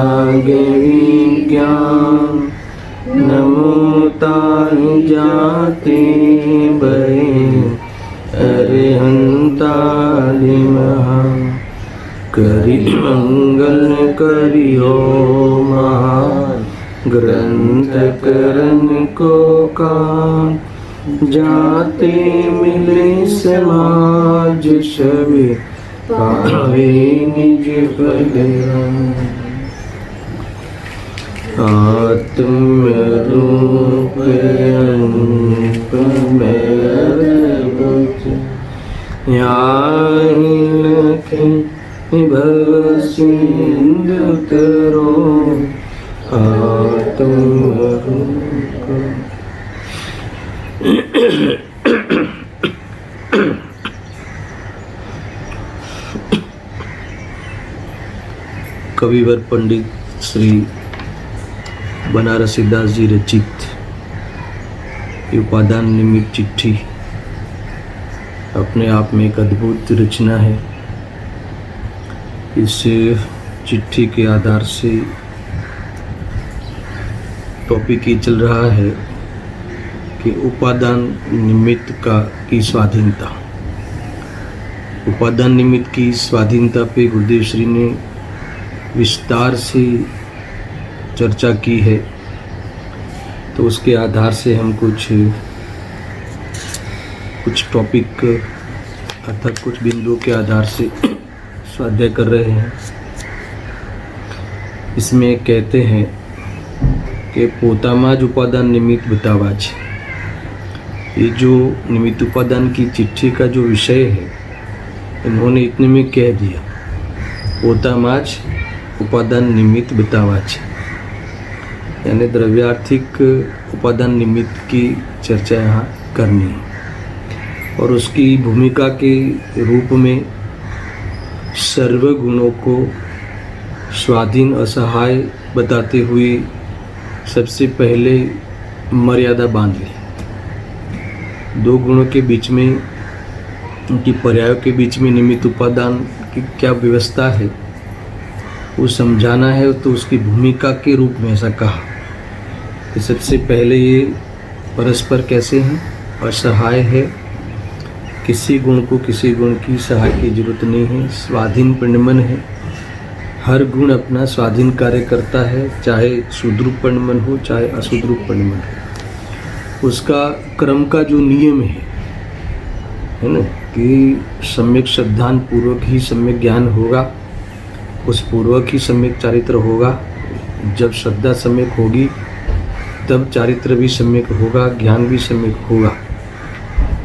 लागे विज्ञान नमो ताहि जाते बहे अरिहंतादि महा करि मंगल करियो महान ग्रंथ करन को कान जाते मिले समाज सभी पावे निज बलिराम आत्म रूप अनुपम भव सिंधु तरो आत्म रूप। कविवर पंडित श्री बनारसी दास जी रचित उपादान निमित्त चिट्ठी अपने आप में एक अद्भुत रचना है। इस चिट्ठी के आधार से टॉपिक ये चल रहा है कि उपादान निमित्त की स्वाधीनता। उपादान निमित्त की स्वाधीनता पे गुरुदेव श्री ने विस्तार से चर्चा की है, तो उसके आधार से हम कुछ टॉपिक अर्थात कुछ बिंदुओं के आधार से स्वाध्याय कर रहे हैं। इसमें कहते हैं कि पोतामाज उपादान निमित्त बतावाज। ये जो निमित्त उपादान की चिट्ठी का जो विषय है, इन्होंने इतने में कह दिया, पोतामाज उपादान निमित्त बतावाज, यानी द्रव्यार्थिक उपादान निमित्त की चर्चा यहाँ करनी है। और उसकी भूमिका के रूप में सर्व गुणों को स्वाधीन असहाय बताते हुए सबसे पहले मर्यादा बांध ली। दो गुणों के बीच में, उनकी पर्यायों के बीच में निमित्त उपादान की क्या व्यवस्था है वो समझाना है। तो उसकी भूमिका के रूप में ऐसा कहा कि सबसे पहले ये परस्पर कैसे हैं, असहाय है, किसी गुण को किसी गुण की सहाय की जरूरत नहीं है, स्वाधीन पिंडमन है, हर गुण अपना स्वाधीन कार्य करता है, चाहे सुद्रूप पिंडमन हो चाहे असुद्रूप पिंडमन हो। उसका क्रम का जो नियम है ना, कि सम्यक श्रद्धान पूर्वक ही सम्यक ज्ञान होगा, उस पूर्वक ही सम्यक चारित्र होगा। जब श्रद्धा सम्यक होगी तब चारित्र भी सम्यक होगा, ज्ञान भी सम्यक होगा।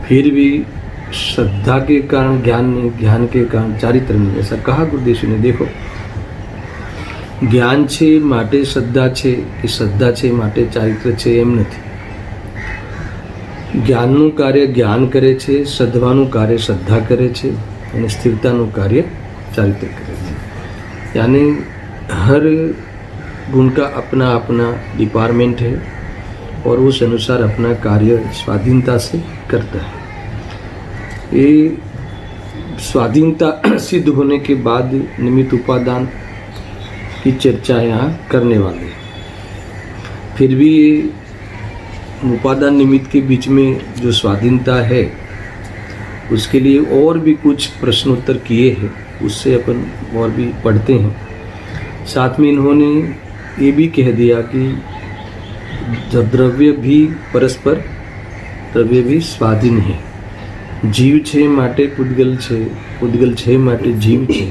फिर भी श्रद्धा के कारण ज्ञान नहीं, ज्ञान के कारण चारित्र नहीं, ऐसा कहा गुरुदेव ने। देखो, ज्ञान छे माटे श्रद्धा छे कि श्रद्धा छे माटे चारित्र छे एम नहीं। ज्ञानનું કાર્ય જ્ઞાન કરે છે, શ્રદ્ધાનું કાર્ય શ્રદ્ધા કરે છે અને સ્થિરતાનું કાર્ય ચારિત્ર કરે છે। यानी हर गुण का अपना अपना डिपार्टमेंट है और उस अनुसार अपना कार्य स्वाधीनता से करता है। ये स्वाधीनता सिद्ध होने के बाद निमित्त उपादान की चर्चा यहाँ करने वाले हैं। फिर भी ये उपादान निमित्त के बीच में जो स्वाधीनता है, उसके लिए और भी कुछ प्रश्नोत्तर किए हैं, उससे अपन और भी पढ़ते हैं। साथ में इन्होंने ये भी कह दिया कि द्रव्य भी परस्पर, द्रव्य भी स्वाधीन है। जीव छे माटे पुद्गल छे, पुद्गल छे माटे जीव छे,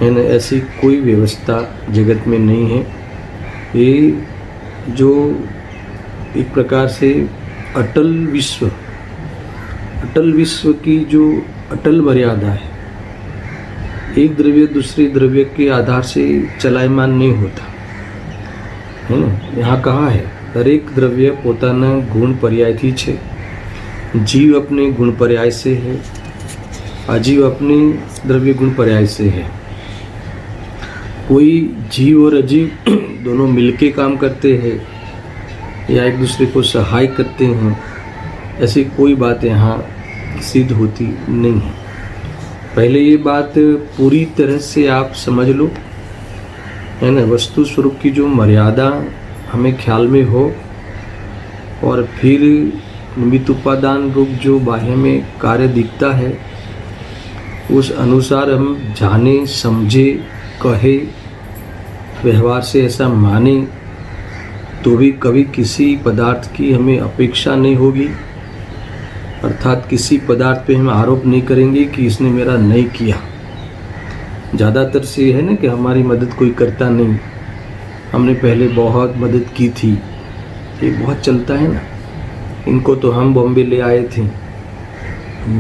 है ना। ऐसी कोई व्यवस्था जगत में नहीं है। ये जो एक प्रकार से अटल विश्व की जो अटल मर्यादा है, एक द्रव्य दूसरे द्रव्य के आधार से चलायमान नहीं होता है ना। यहाँ कहा है दरेक द्रव्य पोताना गुण पर्यायથી છે। जीव अपने गुण पर्याय से है, अजीव अपने द्रव्य गुण पर्याय से है। कोई जीव और अजीव दोनों मिलके काम करते हैं या एक दूसरे को सहाय करते हैं, ऐसी कोई बात यहाँ सिद्ध होती नहीं है। पहले ये बात पूरी तरह से आप समझ लो है ना, वस्तु स्वरूप की जो मर्यादा हमें ख्याल में हो, और फिर निमित्त उपादान रूप जो बाह्य में कार्य दिखता है उस अनुसार हम जाने, समझे, कहे, व्यवहार से ऐसा माने, तो भी कभी किसी पदार्थ की हमें अपेक्षा नहीं होगी। अर्थात किसी पदार्थ पे हम आरोप नहीं करेंगे कि इसने मेरा नहीं किया। ज़्यादातर से है ना कि हमारी मदद कोई करता नहीं, हमने पहले बहुत मदद की थी, ये बहुत चलता है ना। इनको तो हम बॉम्बे ले आए थे,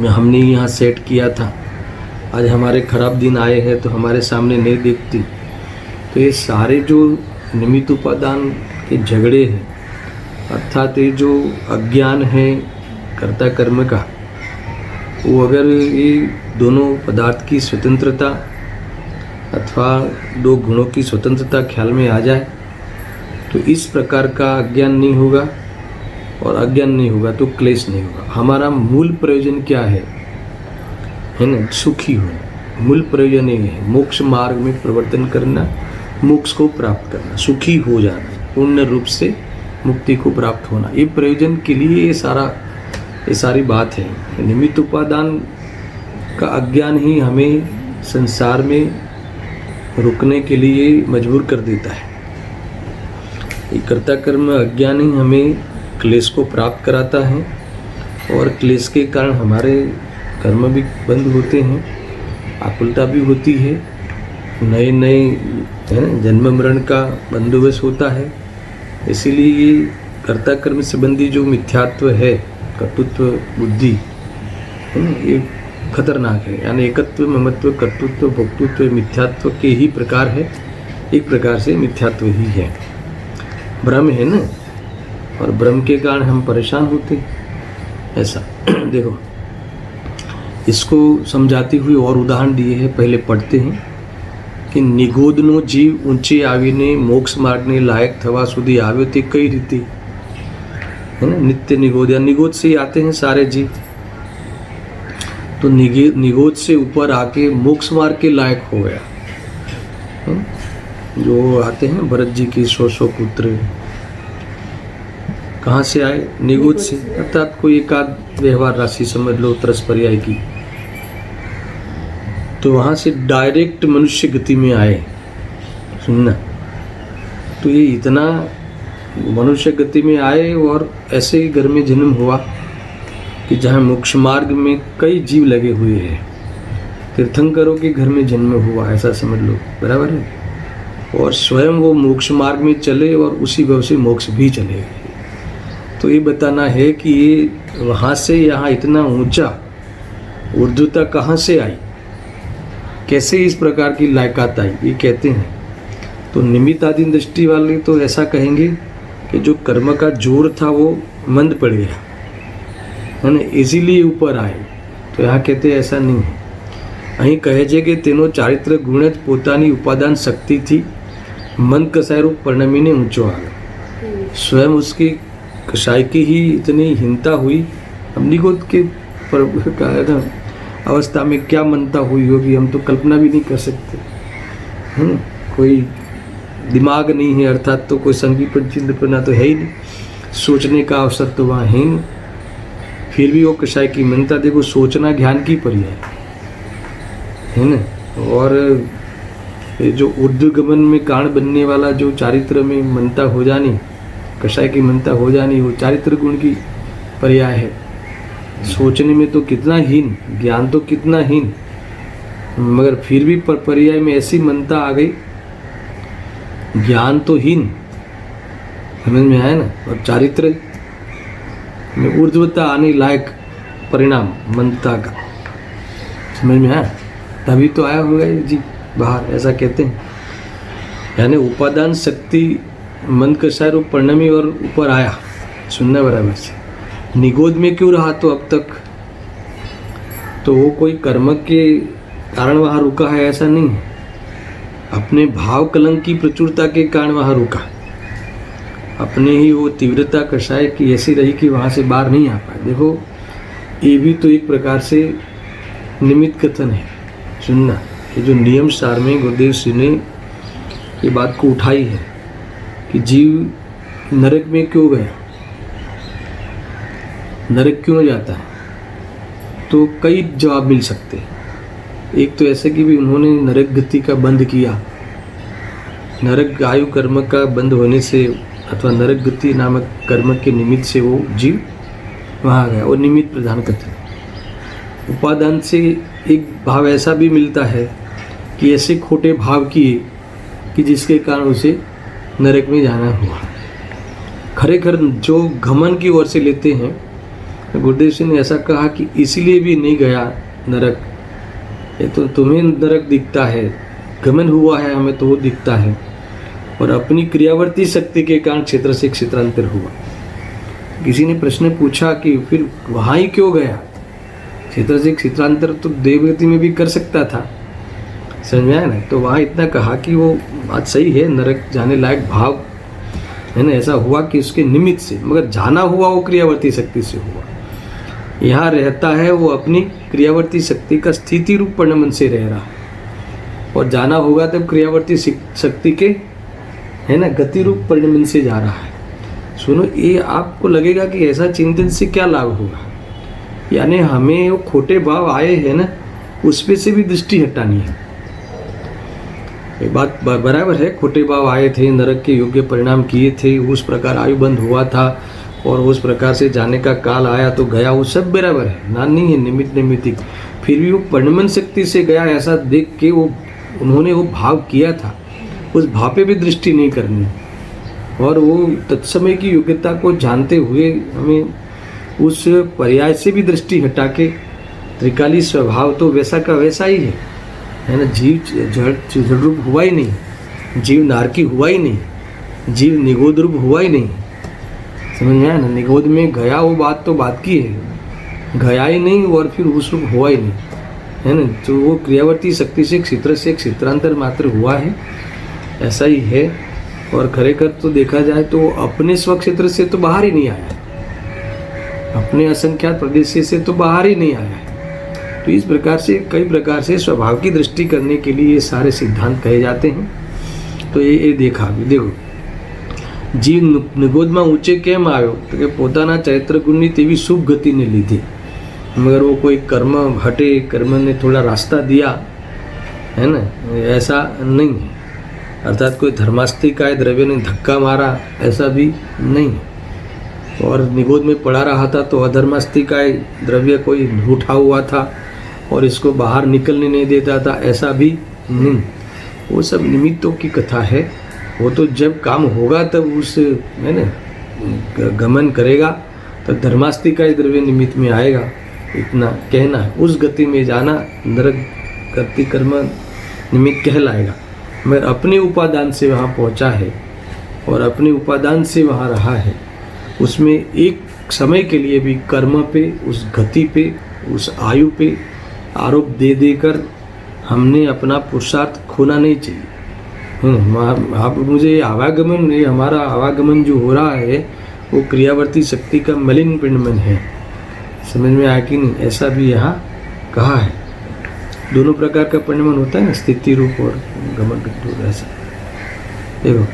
हमने यहाँ सेट किया था, आज हमारे ख़राब दिन आए हैं तो हमारे सामने नहीं देखती। तो ये सारे जो निमित्त उपादान के झगड़े हैं, अर्थात ये जो अज्ञान है कर्ता कर्म का, वो अगर ये दोनों पदार्थ की स्वतंत्रता अथवा दो गुणों की स्वतंत्रता ख्याल में आ जाए तो इस प्रकार का अज्ञान नहीं होगा, और अज्ञान नहीं होगा तो क्लेश नहीं होगा। हमारा मूल प्रयोजन क्या है ना, सुखी होना। मूल प्रयोजन ये है, मोक्ष मार्ग में प्रवर्तन करना, मोक्ष को प्राप्त करना, सुखी हो जाना, पूर्ण रूप से मुक्ति को प्राप्त होना। ये प्रयोजन के लिए ये सारी बात है। निमित्त उपादान का अज्ञान ही हमें संसार में रुकने के लिए मजबूर कर देता है। ये कर्ता कर्म अज्ञान ही हमें क्लेश को प्राप्त कराता है, और क्लेश के कारण हमारे कर्म भी बंद होते हैं, आकुलता भी होती है, नए नए है ना जन्म मरण का बंदोबस्त होता है। इसीलिए ये कर्ता कर्म संबंधी जो मिथ्यात्व है, कर्तृत्व बुद्धि है ना, ये खतरनाक है। यानी एकत्व, ममत्व, कर्तृत्व, भोक्तृत्व मिथ्यात्व के ही प्रकार है, एक प्रकार से मिथ्यात्व ही है, भ्रम है ना, और भ्रम के कारण हम परेशान होते हैं। ऐसा देखो, इसको समझाती हुई और उदाहरण दिए हैं, पहले पढ़ते हैं कि निगोदनो जीव ऊंचे आवीने मोक्ष मार्गने लायक थवा सुधी आव्यो ते कई रीति, है ना। नित्य निगोद या निगोद से ही आते हैं सारे जीव, तो निगोद से ऊपर आके मोक्ष मार्ग के लायक हो गया। जो आते हैं भरत जी की 100 पुत्र कहाँ से आए, निगोद से, अर्थात कोई एकाध व्यवहार राशि समझ लो, तरस पर्याय की, तो वहाँ से डायरेक्ट मनुष्य गति में आए। सुनना, तो ये इतना मनुष्य गति में आए और ऐसे ही घर में जन्म हुआ कि जहाँ मोक्ष मार्ग में कई जीव लगे हुए हैं। तीर्थंकरों के घर में जन्म हुआ, ऐसा समझ लो, बराबर है। और स्वयं वो मोक्ष मार्ग में चले और उसी भाव से मोक्ष भी चले गए। तो ये बताना है कि ये वहाँ से यहाँ इतना ऊंचा ऊर्ध्वता कहाँ से आई, कैसे इस प्रकार की लायकात आई, ये कहते हैं। तो निमित्त आदि दृष्टि वाले तो ऐसा कहेंगे कि जो कर्म का जोर था वो मंद पड़ गया, है ना, इसीलिए ऊपर आए। तो यहाँ कहते ऐसा नहीं है। અહીં કહે છે કે તેનો ચારિત્ર ગુણ જ પોતાની ઉપાદાન શક્તિથી મન કસાયરૂપ પરિણમીને ઊંચો આવ્યો। स्वयं उसकी कसाई की ही इतनी हीनता हुई, हम निगोद के अवस्था में क्या मनता हुई होगी, हम तो कल्पना भी नहीं कर सकते, है ना। कोई दिमाग नहीं है, अर्थात तो कोई संगीत चिंतना तो है ही नहीं, सोचने का अवसर तो वहाँ है नहीं, फिर भी वो कसाई की मनता। देखो, सोचना ज्ञान की पर्याय है ना। और ये जो ऊर्ध्वगमन में कारण बनने वाला जो चारित्र में मनता हो जानी, कसाई की मनता हो जानी, वो चारित्र गुण की पर्याय है। सोचने में तो कितना हीन, ज्ञान तो कितना हीन, मगर फिर भी पर्याय में ऐसी मनता आ गई, ज्ञान तो हीन, समझ में आया ना, और चारित्र में ऊर्ध्वता आने लायक परिणाम मनता का, समझ में आया, तभी तो आया होगा जी बाहर, ऐसा कहते हैं। यानी उपादान शक्ति मन कसाय रूप परिणमी और ऊपर आया। सुनना बराबर से। निगोद में क्यों रहा तो अब तक, तो वो कोई कर्म के कारण वहाँ रुका है ऐसा नहीं है, अपने भाव कलंक की प्रचुरता के कारण वहाँ रुका, अपने ही वो तीव्रता कसाय की ऐसी रही कि वहाँ से बाहर नहीं आ पाए। देखो, ये भी तो एक प्रकार से निमित्त कथन है। सुनना, ये जो नियम सार में गुरुदेव सिंह ने ये बात को उठाई है कि जीव नरक में क्यों गया, नरक क्यों जाता है, तो कई जवाब मिल सकते हैं। एक तो ऐसे कि भी उन्होंने नरक गति का बंद किया, नरक आयु कर्म का बंद होने से अथवा नरक गति नामक कर्म के निमित्त से वो जीव वहाँ गया, और निमित्त प्रदान करते हैं। उपादान से एक भाव ऐसा भी मिलता है कि ऐसे खोटे भाव किए कि जिसके कारण उसे नरक में जाना हुआ। खरेखर जो घमन की ओर से लेते हैं, गुरुदेव सिंह ने ऐसा कहा कि इसलिए भी नहीं गया नरक, ये तो तुम्हें नरक दिखता है, घमन हुआ है हमें तो वो दिखता है, और अपनी क्रियावर्ती शक्ति के कारण क्षेत्र से क्षेत्रांतर हुआ। किसी ने प्रश्न पूछा कि फिर वहाँ ही क्यों गया, क्षेत्र से क्षेत्रांतर तो देवगति में भी कर सकता था, समझ में आया ना। तो वहाँ इतना कहा कि वो बात सही है, नरक जाने लायक भाव है ना, ऐसा हुआ कि उसके निमित्त से, मगर जाना हुआ वो क्रियावर्ती शक्ति से हुआ। यहाँ रहता है वो अपनी क्रियावर्ती शक्ति का स्थिति रूप परिणमन से रह रहा है, और जाना होगा तब क्रियावर्ती शक्ति के है ना गति रूप परिणमन से जा रहा है। सुनो, ये आपको लगेगा कि ऐसा चिंतन से क्या लाभ होगा, यानी हमें वो खोटे भाव आए हैं ना, उस पे से भी दृष्टि हटानी है। ये बात बराबर है, खोटे भाव आए थे, नरक के योग्य परिणाम किए थे, उस प्रकार आयु बंद हुआ था और उस प्रकार से जाने का काल आया तो गया, वो सब बराबर है, ना नहीं है, निमित्त निमित्तिक। फिर भी वो परिणमन शक्ति से गया ऐसा देख के वो उन्होंने वो भाव किया था, उस भाव पे भी दृष्टि नहीं करनी, और वो तत्समय की योग्यता को जानते हुए हमें उस पर्याय से भी दृष्टि हटा के, त्रिकाली स्वभाव तो वैसा का वैसा ही है ना। जीव जड़ रूप हुआ ही नहीं, जीव नारकी हुआ ही नहीं, जीव निगोद रूप हुआ ही नहीं, समझ में आया ना। निगोद में गया वो बात तो बात की है, गया ही नहीं और फिर उस रूप हुआ ही नहीं, है ना। तो वो क्रियावर्ती शक्ति से क्षेत्र से क्षेत्रांतर मात्र हुआ है, ऐसा ही है। और खरेखर तो देखा जाए तो अपने स्वक्षेत्र से तो बाहर ही नहीं आया है, अपने असंख्यात प्रदेश से तो बाहर ही नहीं आया है। तो इस प्रकार से कई प्रकार से स्वभाव की दृष्टि करने के लिए ये सारे सिद्धांत कहे जाते हैं। तो ये देखा भी, देखो जीव निगोदમાં ઊંચે કેમ આવ્યો, તો કે પોતાના ચૈત્ર ગુણની તેવી શુભ ગતિને લીધે, मगर वो कोई कर्म हटे, कर्म ने थोड़ा रास्ता दिया है ना, ऐसा नहीं है। अर्थात कोई धर्मास्तिकाय द्रव्य ने धक्का मारा, ऐसा भी नहीं है। और निगोद में पड़ा रहा था तो अधर्मास्तिकाय द्रव्य कोई उठा हुआ था और इसको बाहर निकलने नहीं देता था, ऐसा भी नहीं। वो सब निमित्तों की कथा है, वो तो जब काम होगा तब उस है ना गमन करेगा तो धर्मास्तिकाय द्रव्य निमित्त में आएगा, इतना कहना है। उस गति में जाना नरक गति कर्म निमित्त कहलाएगा, मगर अपने उपादान से वहाँ पहुँचा है और अपने उपादान से वहाँ रहा है, उसमें एक समय के लिए भी कर्म पे, उस गति पे, उस आयु पे आरोप दे देकर हमने अपना पुरुषार्थ खोना नहीं चाहिए। आप मुझे आवागमन, ये हमारा आवागमन जो हो रहा है वो क्रियावर्ती शक्ति का मलिन पिंडमन है, समझ में आया कि नहीं। ऐसा भी यहाँ कहा है, दोनों प्रकार का परिणमन होता है ना, स्थिति रूप और गमन रूप, ऐसा। देखो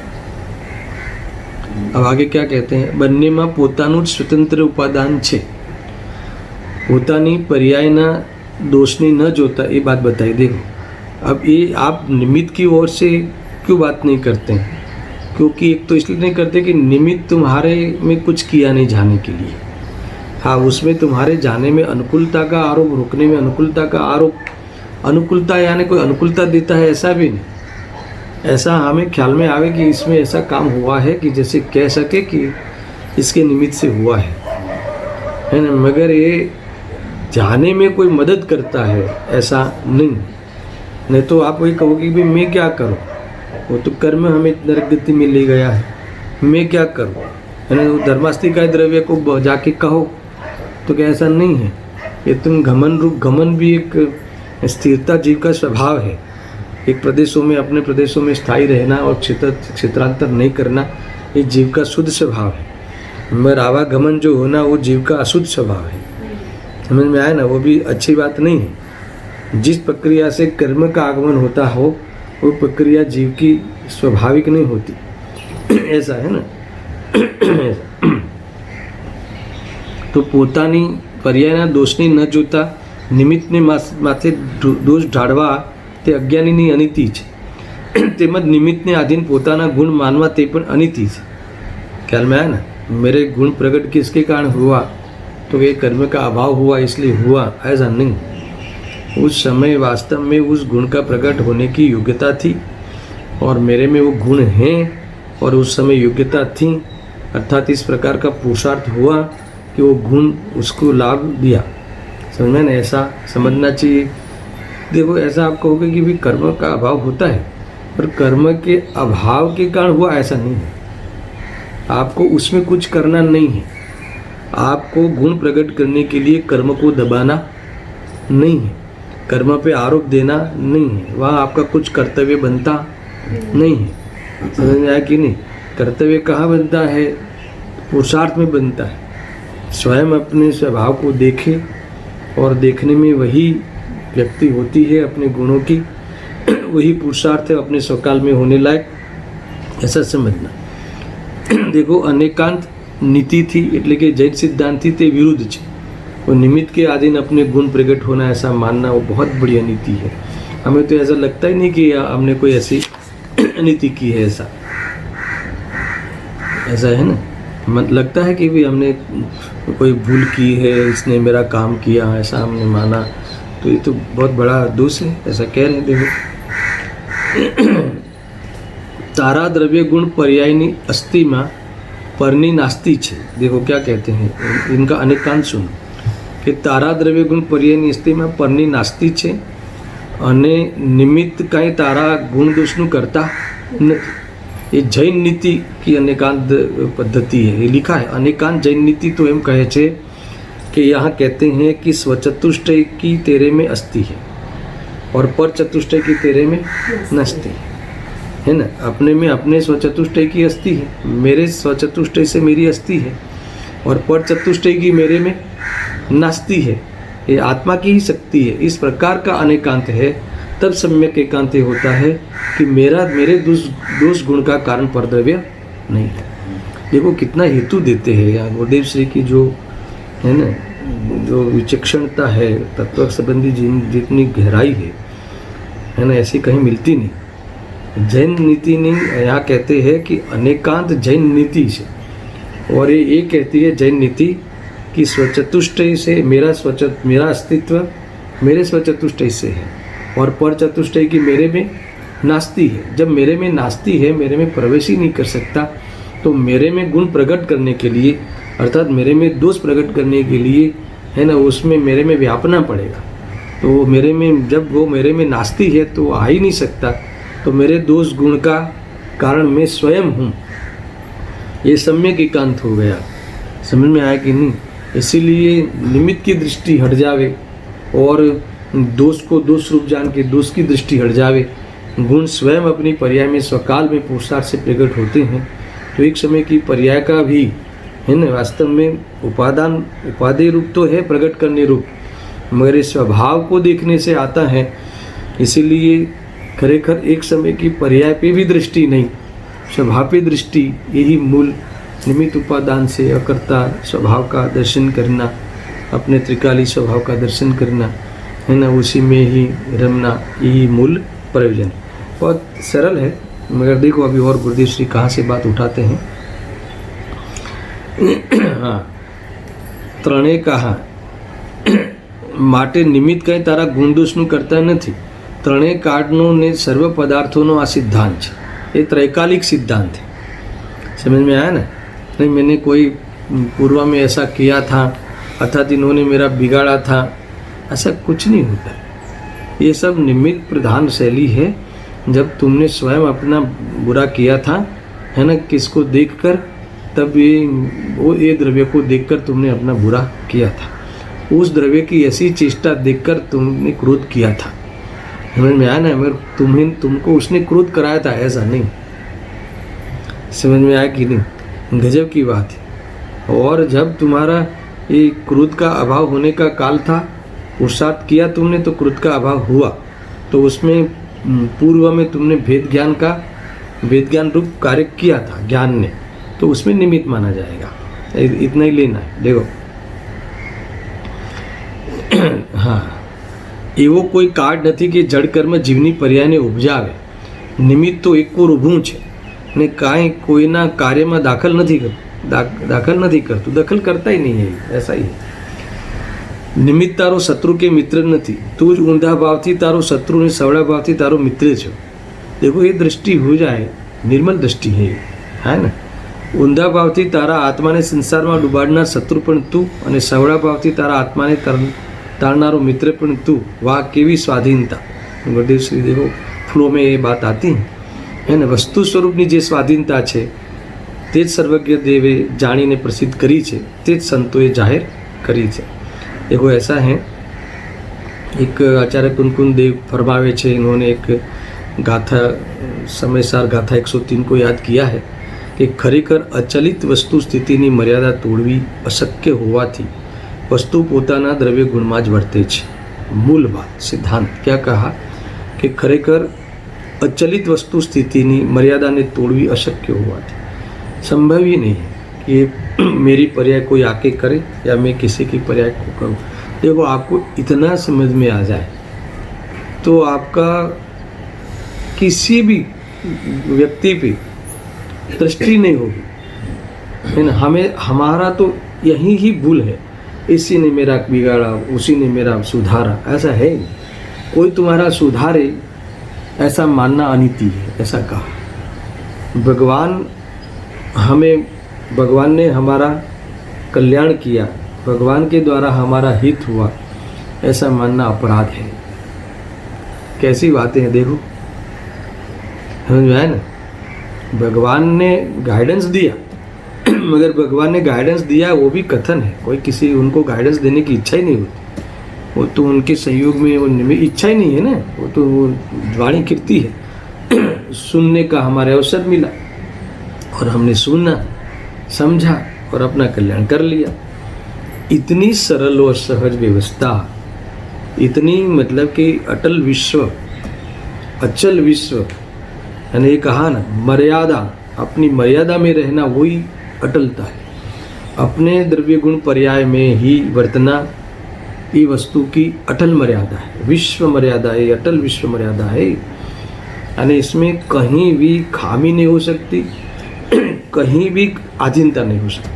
अब आगे क्या कहते हैं, બંનેમાં પોતાનું સ્વતંત્ર ઉપાદાન છે, પોતાની પર્યાયના दोषनी न जोता, ये बात बताई। देखो अब ये आप निमित्त की ओर से क्यों बात नहीं करते हैं, क्योंकि एक तो इसलिए नहीं करते कि निमित्त तुम्हारे में कुछ किया नहीं जाने के लिए। हाँ, उसमें तुम्हारे जाने में अनुकूलता का आरोप, रुकने में अनुकूलता का आरोप, अनुकूलता यानी कोई अनुकूलता देता है ऐसा भी नहीं। ऐसा हमें ख्याल में आवे कि इसमें ऐसा काम हुआ है कि जैसे कह सके कि इसके निमित्त से हुआ है ना, मगर ये जाने में कोई मदद करता है ऐसा नहीं तो आप वही कहोगे कि मैं क्या करूं, वो तो कर्म हमें नरक गति में ले गया है, मैं क्या करूं, है ना। धर्मास्तिकाय द्रव्य को जाके कहो तो क्या ऐसा नहीं है। ये तुम घमन रूप, घमन भी एक स्थिरता जीव का स्वभाव है, एक प्रदेशों में, अपने प्रदेशों में स्थायी रहना और क्षेत्रांतर नहीं करना, ये जीव का शुद्ध स्वभाव है। मगर आवागमन जो होना वो जीव का अशुद्ध स्वभाव है, समझ में आया ना। वो भी अच्छी बात नहीं है। जिस प्रक्रिया से कर्म का आगमन होता हो वो प्रक्रिया जीव की स्वाभाविक नहीं होती। ऐसा है ना। તો પોતાની પર્યાયના દોષને ન જોતા નિમિત્તને માથે દોષ ઢાળવા તે અજ્ઞાનીની અનીતિ છે। તેમજ નિમિત્તને આધીન પોતાના ગુણ માનવા તે પણ અનીતિ છે। ख्याल में आया ना। मेरे गुण प्रकट किसके कारण हुआ, तो ये कर्म का अभाव हुआ इसलिए हुआ, ऐसा नहीं। उस समय वास्तव में उस गुण का प्रकट होने की योग्यता थी और मेरे में वो गुण हैं और उस समय योग्यता थी, अर्थात इस प्रकार का पुरुषार्थ हुआ कि वो गुण उसको लाभ दिया। समझ में ना, ऐसा समझना चाहिए। देखो ऐसा आप कहोगे कि भी कर्म का अभाव होता है, पर कर्म के अभाव के कारण हुआ ऐसा नहीं है। आपको उसमें कुछ करना नहीं है। आपको गुण प्रकट करने के लिए कर्म को दबाना नहीं है, कर्म पे आरोप देना नहीं है, वहाँ आपका कुछ कर्तव्य बनता नहीं है। समझ में आया कि नहीं। कर्तव्य कहाँ बनता है, पुरुषार्थ में बनता है। स्वयं अपने स्वभाव को देखे और देखने में वही व्यक्ति होती है अपने गुणों की, वही पुरुषार्थ है अपने स्वकाल में होने लायक, ऐसा समझना। देखो अनेकांत नीति थी એટલે કે જૈન સિદ્ધાંતથી તે વિરુદ્ધ છે। वो निमित्त के अधीन अपने गुण प्रकट होना ऐसा मानना वो बहुत बड़ी अनीति है। हमें तो ऐसा लगता ही नहीं कि हमने कोई ऐसी अनीति की है। ऐसा है ना, मत लगता है कि भी हमने कोई भूल की है, इसने मेरा काम किया, ऐसा हमने माना, तो ये तो बहुत बड़ा दोष है। ऐसा कह रहे हैं। देखो तारा द्रव्य गुण पर्यायनी अस्थि में परनी नास्ती छे। देखो क्या कहते हैं, इनका अनेकांत सुनो कि तारा द्रव्य गुण पर्यायनी अस्थि में परनी नास्ती छे अने निमित्त कई तारा गुण दोषनु करता नहीं। ये जैन नीति की अनेकांत पद्धति है। ये लिखा है अनेकांत जैन नीति। तो एम कहे छे कि यहाँ कहते हैं कि स्वचतुष्टय की तेरे में अस्थि है और पर चतुष्टय की तेरे में नस्ति है ना। अपने में अपने स्वचतुष्टय की अस्थि है, मेरे स्वचतुष्टय से मेरी अस्थि है, और पर चतुष्टय की मेरे में नास्ति है। ये आत्मा की ही शक्ति है। इस प्रकार का अनेकांत है, तब सम्यक एकांत होता है कि मेरे दोष गुण का कारण परद्रव्य नहीं है। देखो कितना हेतु देते हैं यहाँ गुरुदेव श्री की, जो है ना, जो विचक्षणता है, तत्व संबंधी जितनी गहराई है ना, ऐसी कहीं मिलती नहीं। जैन नीति नहीं, यहाँ कहते हैं कि अनेकांत जैन नीति से, और ये कहती है जैन नीति कि स्वचतुष्टय से मेरा अस्तित्व मेरे स्वचतुष्टय से है और पर चतुष्टय की मेरे में नास्ती है। जब मेरे में नास्ती है, मेरे में प्रवेश ही नहीं कर सकता, तो मेरे में गुण प्रकट करने के लिए, अर्थात मेरे में दोष प्रकट करने के लिए, है ना, उसमें मेरे में व्यापना पड़ेगा। तो मेरे में, जब वो मेरे में नास्ती है तो आ ही नहीं सकता, तो मेरे दोष गुण का कारण मैं स्वयं हूँ। ये सम्यक एकांत हो गया। समझ में आया कि नहीं। इसीलिए निमित्त की दृष्टि हट जावे और दोष को दोष रूप जान के दोष की दृष्टि हट जावे। गुण स्वयं अपनी पर्याय में स्वकाल में पुरुषार्थ से प्रकट होते हैं। तो एक समय की पर्याय का भी है ना, वास्तव में उपादेय रूप तो है, प्रकट करने रूप, मगर इस स्वभाव को देखने से आता है। इसीलिए खरेखर एक समय की पर्याय पे भी दृष्टि नहीं, स्वभाव पे दृष्टि, यही मूल निमित्त उपादान से अकर्ता स्वभाव का दर्शन करना, अपने त्रिकाली स्वभाव का दर्शन करना, है ना, उसी में ही रमना, यही मूल प्रयोजन। बहुत सरल है, मगर देखो अभी और गुरुदेव श्री कहाँ से बात उठाते हैं। हाँ, ત્રણે कहा માટે નિમિત્ત કઈ તારા ગુણ દોષનું કરતા નથી। ત્રણેય કાળનો ને સર્વ પદાर्थों આ સિદ્ધાંત છે। ये त्रैकालिक सिद्धांत है। समझ में आया ना। नहीं मैंने कोई पूर्व में ऐसा किया था अर्थात इन्होंने मेरा बिगाड़ा था, ऐसा कुछ नहीं होता। ये सब निमित्त प्रधान शैली है। जब तुमने स्वयं अपना बुरा किया था, है ना, किसको देखकर, तब ये द्रव्य को देखकर तुमने अपना बुरा किया था। उस द्रव्य की ऐसी चेष्टा देखकर तुमने क्रोध किया था। समझ में आया ना। मगर तुमको उसने क्रोध कराया था, ऐसा नहीं। समझ में आया कि नहीं। गजब की बात है। और जब तुम्हारा ये क्रोध का अभाव होने का काल था, पुरुषार्थ किया तुमने तो क्रोध का अभाव हुआ, तो उसमें पूर्व में तुमने वेद ज्ञान रूप कार्य किया था ज्ञान ने, तो उसमें निमित्त माना जाएगा। इतना ही लेना है। देखो हाँ, એવો કોઈ કાર્ડ નથી કે જડ કર્મ જીવની પર્યાયને ઉપજાવે। નિમિત્ત તો એક કોર ઊભું છે ને કાંઈ કોઈના કાર્યમાં દાખલ નથી કરતું, દખલ કરતા ही नहीं है। ऐसा ही है। નિમિત્ત તારો શત્રુ કે મિત્ર નથી, તું જ ઊંધા ભાવથી તારો શત્રુ ને સવળા ભાવથી તારો મિત્ર છો। देखो ये दृष्टि हो जाए, निर्मल दृष्टि है ना। ઊંધા ભાવથી તારા આત્માને સંસારમાં ડૂબાડનાર શત્રુ પણ તું અને સવળા ભાવથી તારા આત્માને तारनारो मित्र पण तू। वाह केवी स्वाधीनता। गुरुदेव श्री देखो फ्लो में ये बात आती है ना। वस्तु स्वरूपनी जे स्वाधीनता है ते सर्वज्ञ देवे जाणीने प्रसिद्ध करी है, ते संतोए जाहिर करी है। देखो ऐसा है, एक आचार्य कुनकुन देव फरमावे छे, इन्होंने एक गाथा समयसार गाथा 103 को याद किया है कि खरेखर अचलित वस्तु स्थितिनी मर्यादा तोड़वी अशक्य होवाथी वस्तु पोताना द्रव्य गुणमां ज वर्ते छे। मूल बात सिद्धांत क्या कहा कि खरेखर अचलित वस्तु स्थितिनी मर्यादा ने तोड़वी अशक्य होवाथी संभव ही नहीं है कि मेरी पर्याय कोई आके करे या मैं किसी की पर्याय को करूं। देखो आपको इतना समझ में आ जाए तो आपका किसी भी व्यक्ति पे दृष्टि नहीं होगी, है ना। हमारा तो यही ही भूल है, इसी ने मेरा बिगाड़ा, उसी ने मेरा सुधारा, ऐसा है नहीं। कोई तुम्हारा सुधारे ऐसा मानना अनीति है, ऐसा कहा। भगवान ने हमारा कल्याण किया, भगवान के द्वारा हमारा हित हुआ, ऐसा मानना अपराध है। कैसी बातें हैं देखो, समझ में आया ना। भगवान ने गाइडेंस दिया, मगर भगवान ने गाइडेंस दिया वो भी कथन है, कोई किसी उनको गाइडेंस देने की इच्छा ही नहीं होती। वो तो उनके संयोग में वो इच्छा ही नहीं है ना, वो तो वाणी कीर्ति है। सुनने का हमारे अवसर मिला और हमने सुना, समझा और अपना कल्याण कर लिया। इतनी सरल और सहज व्यवस्था, इतनी मतलब कि अटल विश्व, अचल विश्व, यानी ये कहा ना मर्यादा, अपनी मर्यादा में रहना वही अटलता है। अपने द्रव्य गुण पर्याय में ही वर्तना ये वस्तु की अटल मर्यादा है, विश्व मर्यादा है, अटल विश्व मर्यादा है। यानी इसमें कहीं भी खामी नहीं हो सकती, कहीं भी आधीनता नहीं हो सकती।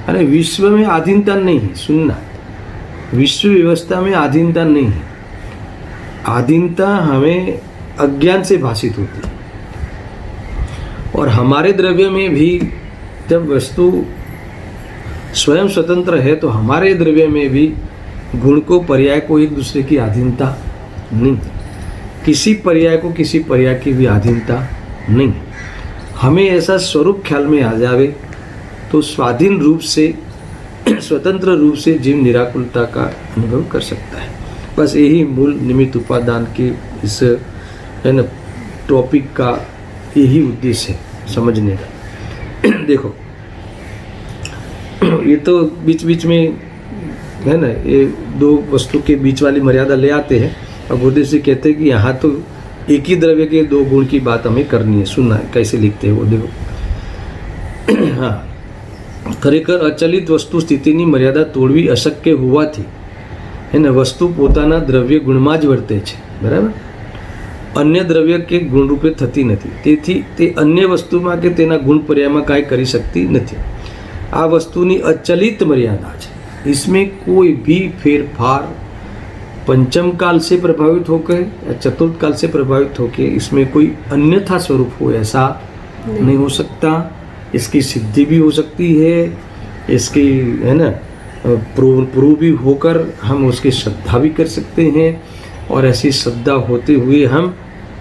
अरे विश्व में आधीनता नहीं है, सुनना, विश्व व्यवस्था में आधीनता नहीं है। आधीनता हमें अज्ञान से भाषित होती है। और हमारे द्रव्य में भी जब वस्तु स्वयं स्वतंत्र है तो हमारे द्रव्य में भी गुण को पर्याय को एक दूसरे की अधीनता नहीं, किसी पर्याय को किसी पर्याय की भी अधीनता नहीं। हमें ऐसा स्वरूप ख्याल में आ जावे तो स्वाधीन रूप से, स्वतंत्र रूप से जीव निराकुलता का अनुभव कर सकता है। बस यही मूल निमित्त उपादान के इस है ना टॉपिक का यही उद्देश्य है समझने का। देखो ये तो बीच बीच में है ना, ये दो वस्तु के बीच वाली मर्यादा ले आते हैं और गुरुदेव से कहते हैं कि यहाँ तो एक ही द्रव्य के दो गुण की बात हमें करनी है। सुनना कैसे लिखते हैं वो देखो। हाँ, खरेखर अचलित वस्तु स्थितिनी मर्यादा तोड़वी अशक्य होवाथी है ना वस्तु पोताना द्रव्य गुणमां ज वर्ते छे, बराबर। अन्य द्रव्य के गुण रूपे थती नथी, तेथी ते अन्य वस्तुमां के तेना गुण पर्यायमां कांई करी शकती नथी। आ वस्तुनी अचलित मर्यादा छे, इसमें कोई भी फेरफार पंचम काल से प्रभावित होकर या चतुर्थ काल से प्रभावित होकर इसमें कोई अन्यथा स्वरूप हो ऐसा नहीं हो सकता। इसकी सिद्धि भी हो सकती है, इसकी है ना प्रूव भी होकर हम उसकी श्रद्धा भी कर सकते हैं और ऐसी श्रद्धा होते हुए हम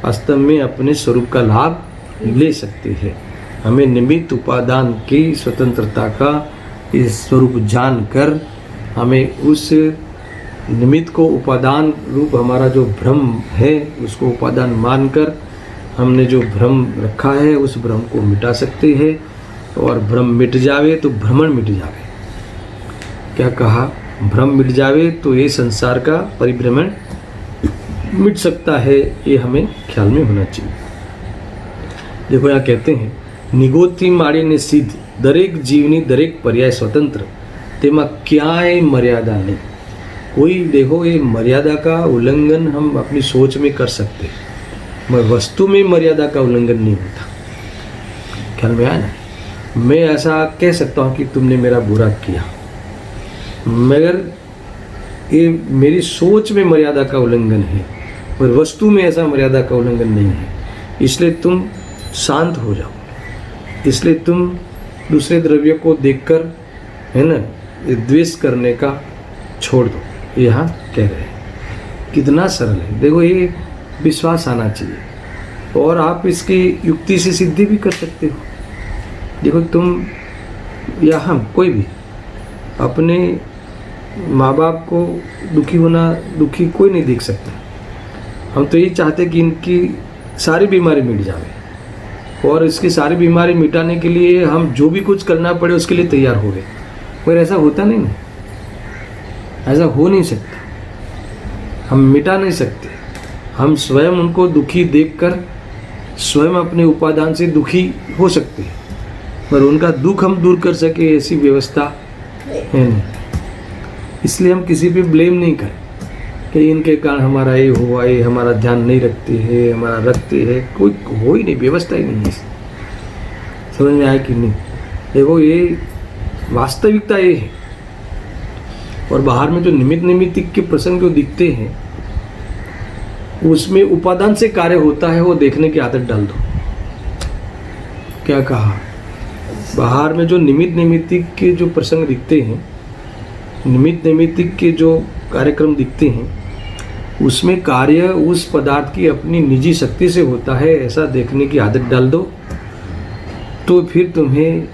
वास्तव में अपने स्वरूप का लाभ ले सकते हैं। हमें निमित्त उपादान की स्वतंत्रता का इस स्वरूप जानकर हमें उस निमित्त को उपादान रूप हमारा जो भ्रम है उसको उपादान मानकर हमने जो भ्रम रखा है उस भ्रम को मिटा सकते हैं। और भ्रम मिट जावे तो भ्रमण मिट जावे। क्या कहा? भ्रम मिट जावे तो ये संसार का परिभ्रमण मिट सकता है, ये हमें ख्याल में होना चाहिए। देखो यहाँ कहते हैं, નિગોથી માળીને સિદ્ધ દરેક જીવની દરેક પર્યાય સ્વતંત્ર, તેમાં ક્યાંય मर्यादा नहीं। कोई देखो, ये मर्यादा का उल्लंघन हम अपनी सोच में कर सकते हैं, मगर वस्तु में मर्यादा का उल्लंघन नहीं होता। ख्याल में आया ना? मैं ऐसा कह सकता हूँ कि तुमने मेरा बुरा किया, मगर ये मेरी सोच में मर्यादा का उल्लंघन है, मगर वस्तु में ऐसा मर्यादा का उल्लंघन नहीं है। इसलिए तुम शांत हो जाओ, इसलिए तुम दूसरे द्रव्य को देखकर, है ना, द्वेष करने का छोड़ दो। यहाँ कह रहे हैं, कितना सरल है। देखो, ये विश्वास आना चाहिए और आप इसकी युक्ति से सिद्धि भी कर सकते हो। देखो, तुम या हम कोई भी अपने माँ बाप को दुखी कोई नहीं देख सकता। हम तो यही चाहते कि इनकी सारी बीमारी मिट जाए, और इसकी सारी बीमारी मिटाने के लिए हम जो भी कुछ करना पड़े उसके लिए तैयार हो गए, मगर ऐसा होता नहीं ना, ऐसा हो नहीं सकता। हम मिटा नहीं सकते। हम स्वयं उनको दुखी देखकर स्वयं अपने उपादान से दुखी हो सकते हैं, पर उनका दुख हम दूर कर सके ऐसी व्यवस्था है नहीं। इसलिए हम किसी पे ब्लेम नहीं करें कि इनके कारण हमारा ये हुआ, ये हमारा ध्यान नहीं रखते हैं, हमारा रखते हैं। कोई हो ही नहीं, व्यवस्था ही नहीं है। समझ में आया कि नहीं? देखो, ये वास्तविकता ये है। और बाहर में जो निमित्त के प्रसंग जो दिखते हैं, उसमें उपादान से कार्य होता है, वो देखने की आदत डाल दो। क्या कहा? बाहर में जो निमित्त के जो प्रसंग दिखते हैं, निमित्त के जो कार्यक्रम दिखते हैं, उसमें कार्य उस पदार्थ की अपनी निजी शक्ति से होता है, ऐसा देखने की आदत डाल दो, तो फिर तुम्हें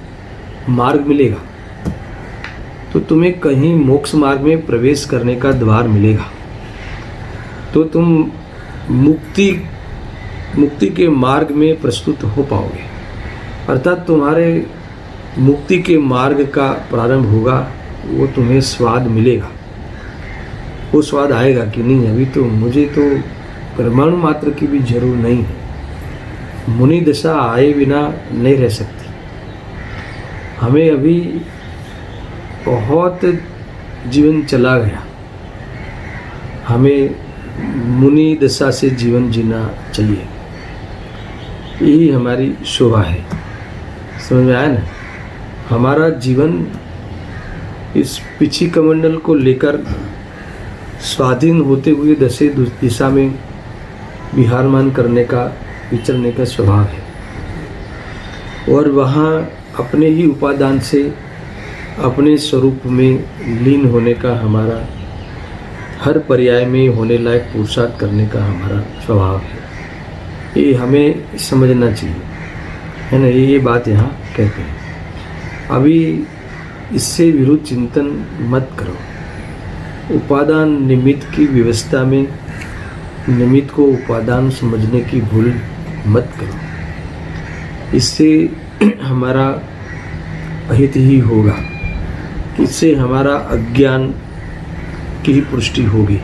मार्ग मिलेगा। तो तुम्हें कहीं मोक्ष मार्ग में प्रवेश करने का द्वार मिलेगा। तो तुम मुक्ति के मार्ग में प्रस्तुत हो पाओगे। अर्थात तुम्हारे मुक्ति के मार्ग का प्रारंभ होगा, वो तुम्हें स्वाद मिलेगा। वो स्वाद आएगा कि नहीं, अभी तो मुझे तो परमाणु मात्र की भी जरूर नहीं है। मुनि दशा आए बिना नहीं रह सकती। हमें अभी बहुत जीवन चला गया, हमें मुनि दशा से जीवन जीना चाहिए। यही हमारी शोभा है। समझ में आया ना? हमारा जीवन इस पिछी कमंडल को लेकर स्वाधीन होते हुए दशे दिशा में विहारमान करने का, विचरने का स्वभाव है। और वहाँ अपने ही उपादान से अपने स्वरूप में लीन होने का हमारा, हर पर्याय में होने लायक पुरुषार्थ करने का हमारा स्वभाव है। ये हमें समझना चाहिए, है ना? ये बात यहाँ कहते हैं। अभी इससे विरुद्ध चिंतन मत करो। उपादान निमित्त की व्यवस्था में निमित्त को उपादान समझने की भूल मत करो। इससे हमारा अहित ही होगा, इससे हमारा अज्ञान की ही पुष्टि होगी।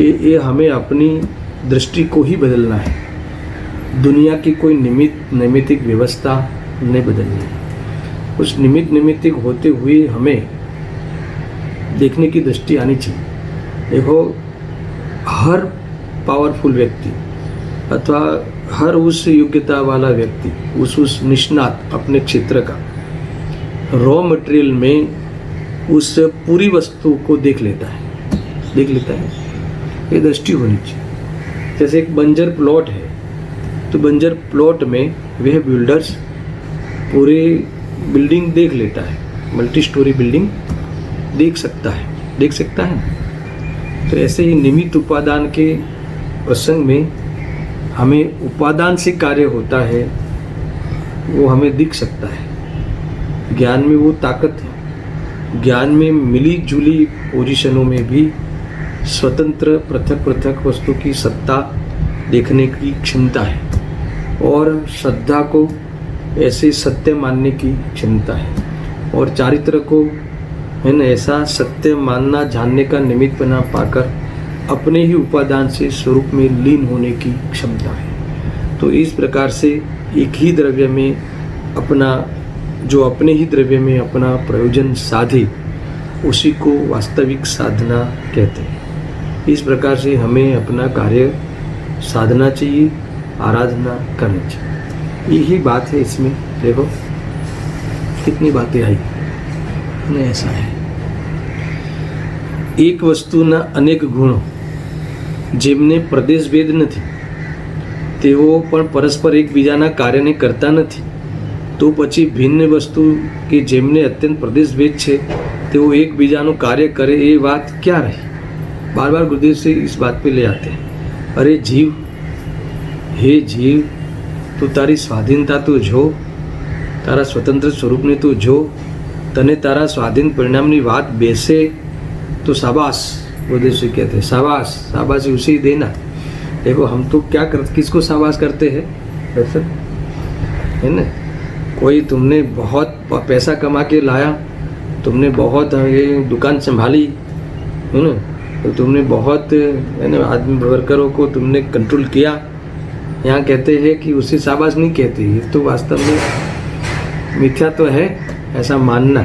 ये हमें अपनी दृष्टि को ही बदलना है। दुनिया की कोई नैमित्तिक व्यवस्था नहीं बदलनी है। उस निमित्तिक होते हुए हमें देखने की दृष्टि आनी चाहिए। देखो, हर पावरफुल व्यक्ति अथवा हर उस योग्यता वाला व्यक्ति, उस निष्णात अपने क्षेत्र का रॉ मटेरियल में उस पूरी वस्तु को देख लेता है। ये दृष्टि होनी चाहिए। जैसे एक बंजर प्लॉट है, तो बंजर प्लॉट में वह बिल्डर्स पूरे बिल्डिंग देख लेता है, मल्टी स्टोरी बिल्डिंग देख सकता है। तो ऐसे ही निमित्त उपादान के प्रसंग में हमें उपादान से कार्य होता है, वो हमें दिख सकता है। ज्ञान में वो ताकत है। ज्ञान में मिली जुली पोजीशनों में भी स्वतंत्र पृथक वस्तु की सत्ता देखने की क्षमता है, और श्रद्धा को ऐसे सत्य मानने की क्षमता है, और चारित्र को, है ना, ऐसा सत्य मानना जानने का निमित्त बना पाकर अपने ही उपादान से स्वरूप में लीन होने की क्षमता है। तो इस प्रकार से एक ही द्रव्य में अपना जो अपने ही द्रव्य में अपना प्रयोजन साधे उसी को वास्तविक साधना कहते हैं। इस प्रकार से हमें अपना कार्य साधना चाहिए, आराधना करनी चाहिए। यही बात है इसमें। देखो कितनी बातें आई नहीं, ऐसा है एक वस्तुना अनेक गुणो જેમને પ્રદેશભેદ નથી તેઓ પણ પરસ્પર એકબીજાના કાર્યને કરતા નથી, તો પછી ભિન્ન વસ્તુ કે જેમને અત્યંત પ્રદેશભેદ છે તેઓ એકબીજાનું કાર્ય કરે એ વાત क्या रही। बार बार गुरुदेव से इस बात पे ले आते हैं। अरे जीव, हे जीव, तू तारी स्वाधीनता तो जो, तारा स्वतंत्र स्वरूप ने तू जो, तने तारा स्वाधीन परिणामनी बात बेसे तो शाबाश। गुरुदेव से कहते हैं शाबाश, शाबाशी उसे ही देना। देखो हम तो क्या किसको शाबाश करते हैं, है ना। कोई तुमने बहुत पैसा कमा के लाया, तुमने बहुत ये दुकान संभाली, है ना, तो तुमने बहुत है ना आदमी वर्करों को तुमने कंट्रोल किया, यहाँ कहते हैं कि उसे शाबाश नहीं कहते। ये तो वास्तव में मिथ्यात्व है, ऐसा मानना,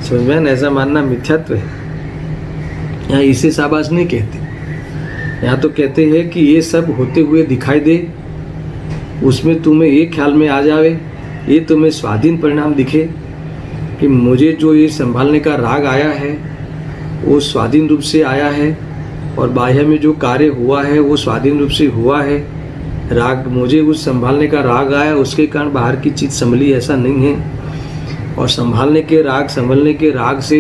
समझ में, ऐसा मानना मिथ्यात्व है। यहाँ इसे शाबाश नहीं कहते, यहाँ तो कहते हैं कि ये सब होते हुए दिखाई दे, उसमें तुम्हें ये ख्याल में आ जावे, ये तुम्हें स्वाधीन परिणाम दिखे कि मुझे जो ये संभालने का राग आया है वो स्वाधीन रूप से आया है, और बाह्य में जो कार्य हुआ है वो स्वाधीन रूप से हुआ है। राग, मुझे उस संभालने का राग आया, उसके कारण बाहर की चीज़ संभली, ऐसा नहीं है। और संभालने के राग, संभलने के राग से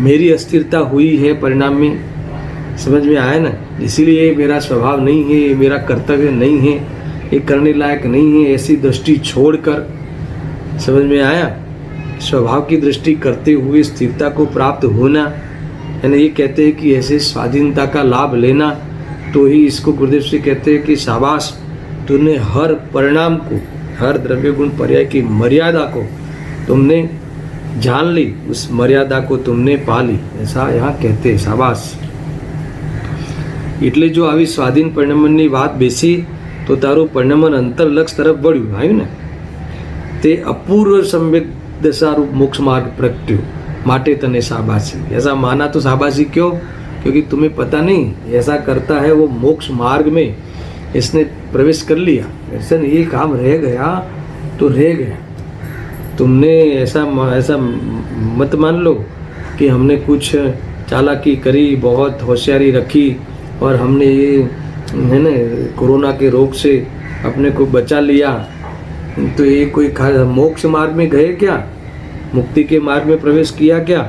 मेरी अस्थिरता हुई है परिणाम में, समझ में आया ना। इसीलिए ये मेरा स्वभाव नहीं है, ये मेरा कर्तव्य नहीं है, ये करने लायक नहीं है, ऐसी दृष्टि छोड़कर, समझ में आया, स्वभाव की दृष्टि करते हुए स्थिरता को प्राप्त होना, है ना। ये कहते हैं कि ऐसे स्वाधीनता का लाभ लेना, तो ही इसको गुरुदेव से कहते हैं कि शाबाश, तूने हर परिणाम को, हर द्रव्य गुण पर्याय की मर्यादा को तुमने जान ली, उस मर्यादा को तुमने पा ली, ऐसा यहाँ कहते हैं शाबाश। એટલે જો આવી સ્વાધીન પરિણમનની વાત બેસી તો તારું પરિણમન અંતરલક્ષ તરફ વળ્યું, આવ્યું ને। તે અપૂર્વ સંવેદ दशारूप मोक्ष मार्ग प्रगट्यो, माटे तने शाबाशी। ऐसा माना तो शाबाशी क्यों, क्योंकि तुम्हें पता नहीं ऐसा करता है वो मोक्ष मार्ग में इसने प्रवेश कर लिया। ऐसा नहीं, ये काम रह गया तो रह गया। तुमने ऐसा मत मान लो कि हमने कुछ चालाकी करी, बहुत होशियारी रखी और हमने ये है ना कोरोना के रोग से अपने को बचा लिया, तो ये कोई मोक्ष मार्ग में गए क्या, मुक्ति के मार्ग में प्रवेश किया क्या।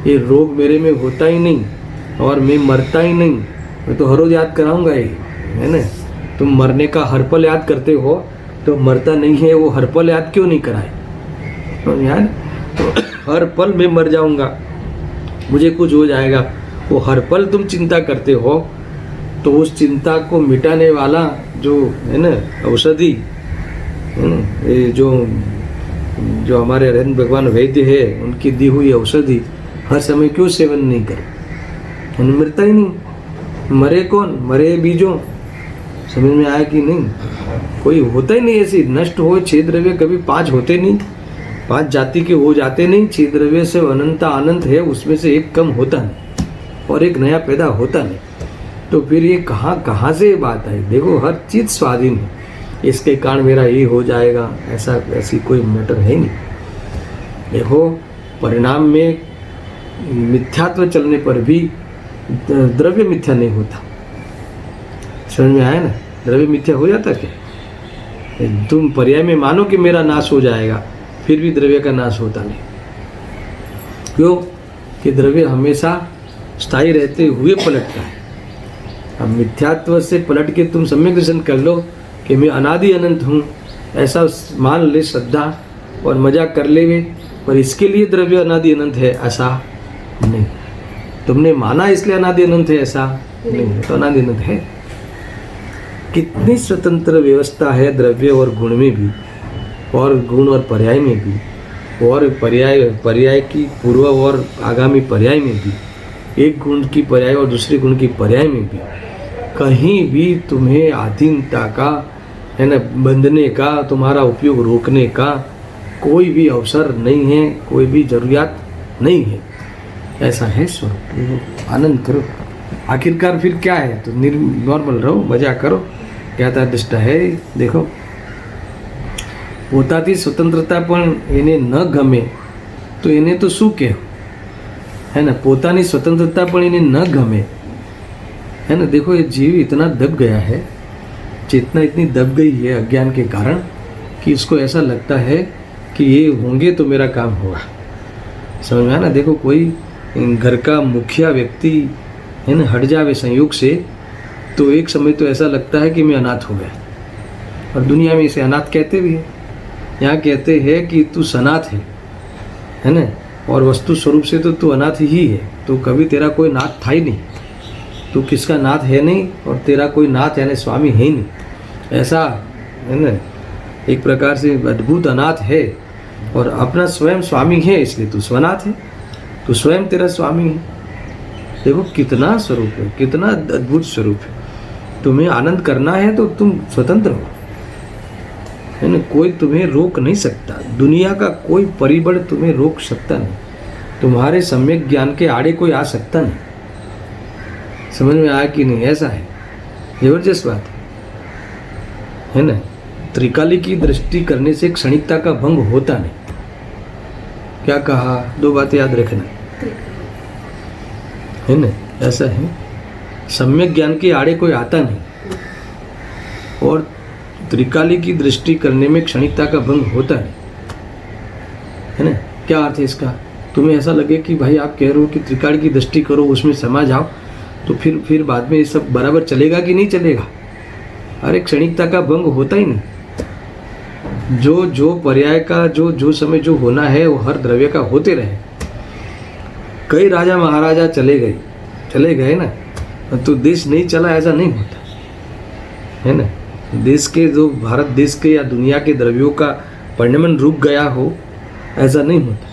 ये रोग मेरे में होता ही नहीं और मैं मरता ही नहीं, मैं तो हर रोज याद कराऊंगा ये, है ना। तुम मरने का हर पल याद करते हो तो मरता नहीं है, वो हर पल याद क्यों नहीं कराए, तो यार तो हर पल मैं मर जाऊंगा, मुझे कुछ हो जाएगा, वो हर पल तुम चिंता करते हो, तो उस चिंता को मिटाने वाला जो है ना औषधि, है ना, ये जो हमारे रहन भगवान वैद्य है, उनकी दी हुई औषधि हर समय क्यों सेवन नहीं करे, मरता ही नहीं। मरे कौन, मरे बीजों, समझ में आया कि नहीं। कोई होता ही नहीं ऐसी, नष्ट हो 6 द्रव्य कभी 5 होते नहीं, 5 जाति के हो जाते नहीं। 6 द्रव्य से अनंत अनंत है, उसमें से एक कम होता नहीं और एक नया पैदा होता नहीं। तो फिर ये कहाँ से बात आई। देखो हर चीज़ स्वाधीन है, इसके कारण मेरा ये हो जाएगा, ऐसी कोई मैटर है नहीं। देखो परिणाम में मिथ्यात्व चलने पर भी द्रव्य मिथ्या नहीं होता, समझ में आया ना। द्रव्य मिथ्या हो जाता क्या, तुम पर्याय में मानो कि मेरा नाश हो जाएगा, फिर भी द्रव्य का नाश होता नहीं। क्यों, कि द्रव्य हमेशा स्थायी रहते हुए पलटता है। अब मिथ्यात्व से पलट के तुम सम्यक दर्शन कर लो कि मैं अनादि अनंत हूँ, ऐसा मान ले श्रद्धा और मजाक कर ले, पर इसके लिए द्रव्य अनादि अनंत है ऐसा नहीं। तुमने माना इसलिए अनादि अनंत है ऐसा नहीं, तो अनादि अनंत है। कितनी स्वतंत्र व्यवस्था है द्रव्य और गुण में भी, और गुण और पर्याय में भी, और पर्याय की पूर्व और आगामी पर्याय में भी, एक गुण की पर्याय और दूसरे गुण की पर्याय में भी कहीं भी तुम्हें अधीनता का, है ना, बंधने का, तुम्हारा उपयोग रोकने का कोई भी अवसर नहीं है, कोई भी जरूरियात नहीं है। ऐसा है स्वरूप, आनंद करो। आखिरकार फिर क्या है, तो नॉर्मल रहो, मजा करो, क्या था दृष्टा है। देखो, પોતાથી સ્વતંત્રતા પણ એને ન ગમે તો એને તો શું કહેવું, है ना। પોતાની स्वतंत्रता પણ એને न गमे, है ना। देखो, ये जीव इतना दब गया है, चेतना इतनी दब गई है अज्ञान के कारण कि इसको ऐसा लगता है कि ये होंगे तो मेरा काम होगा। समझ में आया ना। देखो, कोई घर का मुखिया व्यक्ति, है ना, हट जावे संयोग से तो एक समय तो ऐसा लगता है कि मैं अनाथ हो गया। और दुनिया में इसे अनाथ कहते भी हैं। यहाँ कहते हैं कि तू सनाथ है ना। और वस्तु स्वरूप से तो तू अनाथ ही है। तो कभी तेरा कोई नाथ था ही नहीं, तू किसका नाथ है नहीं, और तेरा कोई नाथ यानी स्वामी है ही नहीं। ऐसा, है ना, एक प्रकार से अद्भुत अनाथ है। और अपना स्वयं स्वामी है, इसलिए तू स्वनाथ है, तू स्वयं तेरा स्वामी है। देखो कितना स्वरूप है, कितना अद्भुत स्वरूप है। तुम्हें आनंद करना है तो तुम स्वतंत्र हो, है ना। कोई तुम्हें रोक नहीं सकता, दुनिया का कोई परिबल तुम्हें रोक सकता नहीं, तुम्हारे सम्यक ज्ञान के आड़े कोई आ सकता नहीं। समझ में आया कि नहीं? ऐसा है, जबरदस्त बात है ना। त्रिकाली की दृष्टि करने से क्षणिकता का भंग होता नहीं। क्या कहा? दो बातें याद रखना, है ना। ऐसा है, सम्यक ज्ञान के आड़े कोई आता नहीं, और त्रिकाली की दृष्टि करने में क्षणिकता का भंग होता नहीं, है ना। क्या अर्थ है इसका? तुम्हें ऐसा लगे कि भाई आप कह रहे हो कि त्रिकाल की दृष्टि करो, उसमें समा जाओ, तो फिर बाद में ये सब बराबर चलेगा कि नहीं चलेगा? अरे क्षणिकता का भंग होता ही नहीं। जो पर्याय का जो समय जो होना है वो हर द्रव्य का होते रहे। कई राजा महाराजा चले गए ना, तो देश नहीं चला, ऐसा नहीं होता, है ना। देश के जो भारत देश के या दुनिया के द्रव्यों का परिणमन रुक गया हो, ऐसा नहीं होता।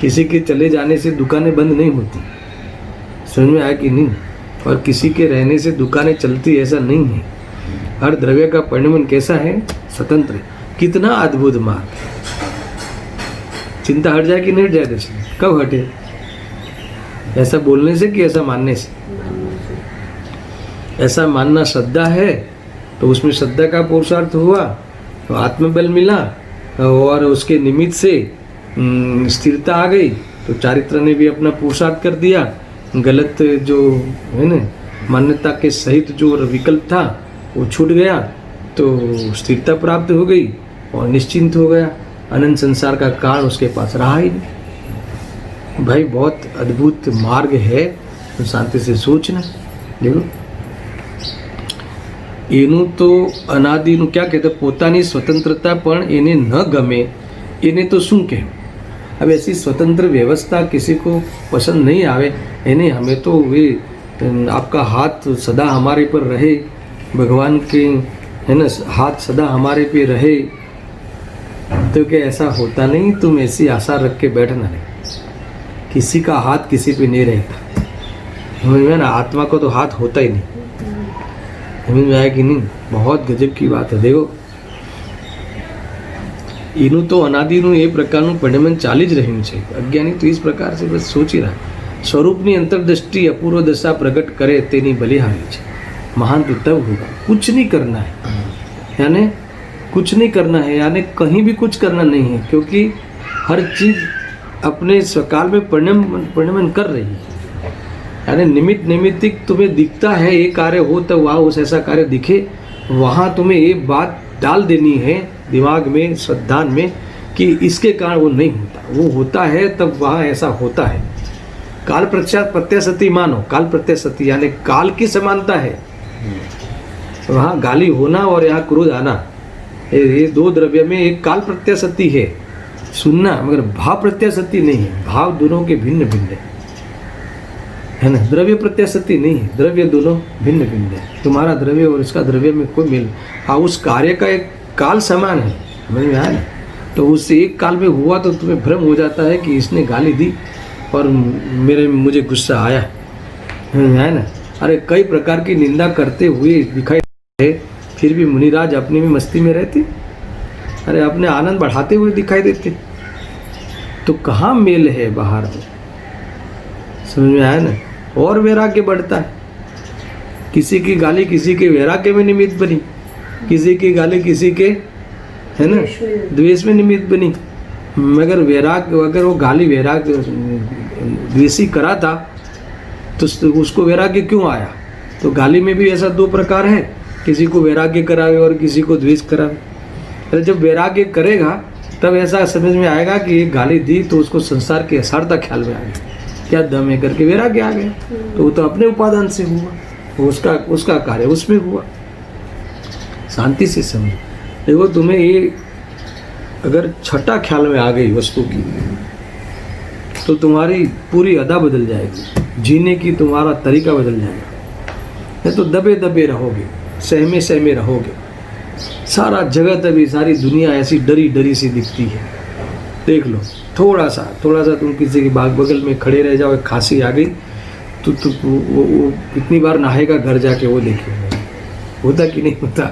किसी के चले जाने से दुकानें बंद नहीं होती, समझ में आया कि नहीं? और किसी के रहने से दुकानें चलती, ऐसा नहीं है। हर द्रव्य का परिणमन कैसा है? स्वतंत्र। कितना अद्भुत मार्ग। चिंता हट जाए कि नहीं हट जाए? दर्शन कब हटे? ऐसा बोलने से कि ऐसा मानने से? ऐसा मानना श्रद्धा है, तो उसमें श्रद्धा का पुरुषार्थ हुआ, तो आत्मबल मिला, और उसके निमित्त से स्थिरता आ गई, तो चारित्र ने भी अपना पुरुषार्थ कर दिया। गलत जो है ना मान्यता के सहित जो विकल्प था वो छूट गया, तो स्थिरता प्राप्त हो गई और निश्चिंत हो गया। अनंत संसार का कारण उसके पास रहा ही नहीं। भाई बहुत अद्भुत मार्ग है, तो शांति से सोचना। देखो, એનું તો અનાદિનું क्या कहते, પોતાની स्वतंत्रता પણ એને ન ગમે, એને તો શું કહેવું? अब ऐसी स्वतंत्र व्यवस्था किसी को पसंद नहीं आवे, यानी हमें तो वे आपका हाथ सदा हमारे पर रहे, भगवान के, है ना, हाथ सदा हमारे पे रहे, तो क्या ऐसा होता नहीं? तुम ऐसी आशा रख के बैठना नहीं, किसी का हाथ किसी पे नहीं रहेगा। समझ में ना, आत्मा को तो हाथ होता ही नहीं। समझ में आया कि नहीं? बहुत गजब की बात है। देखो, એનું તો અનાદિનું એ પ્રકારનું પરિણમન ચાલી જ રહ્યું છે। અજ્ઞાની તો इस प्रकार से बस सोच ही रहा, स्वरूपની अंतर्दृष्टि अपूर्व दशा प्रकट करे तेनी बलिहारी છે। महान तो तब होगा। कुछ नहीं करना है, यानी कुछ नहीं करना है, यानी कहीं भी कुछ करना नहीं है, क्योंकि हर चीज़ अपने स्वकाल में परिणमन कर रही है। यानी निमित्त निमित्तिक तुम्हें दिखता है ये कार्य हो, तो वहाँ उस ऐसा कार्य दिखे, वहाँ तुम्हें ये बात डाल देनी है दिमाग में, श्रद्धान में, कि इसके कारण वो नहीं होता, वो होता है तब वहाँ ऐसा होता है। काल प्रत्यसति मानो, काल प्रत्यसति यानी काल की समानता है। वहाँ गाली होना और यहाँ क्रोध आना, ये दो द्रव्य में एक काल प्रत्यसति है, सुनना, मगर भाव प्रत्यसति नहीं है। भाव दोनों के भिन्न भिन्न है ना। द्रव्य प्रत्यसति नहीं है, द्रव्य दोनों भिन्न भिन्न है। तुम्हारा द्रव्य और इसका द्रव्य में कोई मेल, हाँ उस कार्य का एक काल समान है। समझ में आया ना? तो उससे एक काल में हुआ तो तुम्हें भ्रम हो जाता है कि इसने गाली दी, और मुझे गुस्सा आया है ना। अरे कई प्रकार की निंदा करते हुए दिखाई दे, फिर भी मुनिराज अपने में मस्ती में रहते, अरे अपने आनंद बढ़ाते हुए दिखाई देते, तो कहाँ मेल है बाहर में? समझ में आया ना। और वैराग्य बढ़ता है। किसी की गाली किसी के वैराग्य में निमित्त बनी, किसी की गाली किसी के है ना द्वेष में निमित्त बनी। मगर वैराग्य, अगर वो गाली वैराग्य द्वेषी करा था तो उसको वैराग्य क्यों आया? तो गाली में भी ऐसा दो प्रकार है, किसी को वैराग्य करावे और किसी को द्वेष करावे। अरे जब वैराग्य करेगा तब ऐसा समझ में आएगा कि ये गाली दी तो उसको संसार की असारता ख्याल में आ गई, क्या दम है करके वैराग्य आ गया। तो वो तो अपने उपादान से हुआ, उसका कार्य उसमें हुआ। शांति से समझ। देखो तुम्हें ये अगर छठा ख्याल में आ गई वस्तु की तो तुम्हारी पूरी अदा बदल जाएगी, जीने की तुम्हारा तरीका बदल जाएगा। नहीं तो दबे दबे रहोगे, सहमे सहमे रहोगे। सारा जगत अभी, सारी दुनिया ऐसी डरी डरी सी दिखती है। देख लो, थोड़ा सा तुम किसी के बाग बगल में खड़े रह जाओ, खांसी आ गई तो वो कितनी बार नहाएगा घर जाके, वो देखिए होता कि नहीं होता।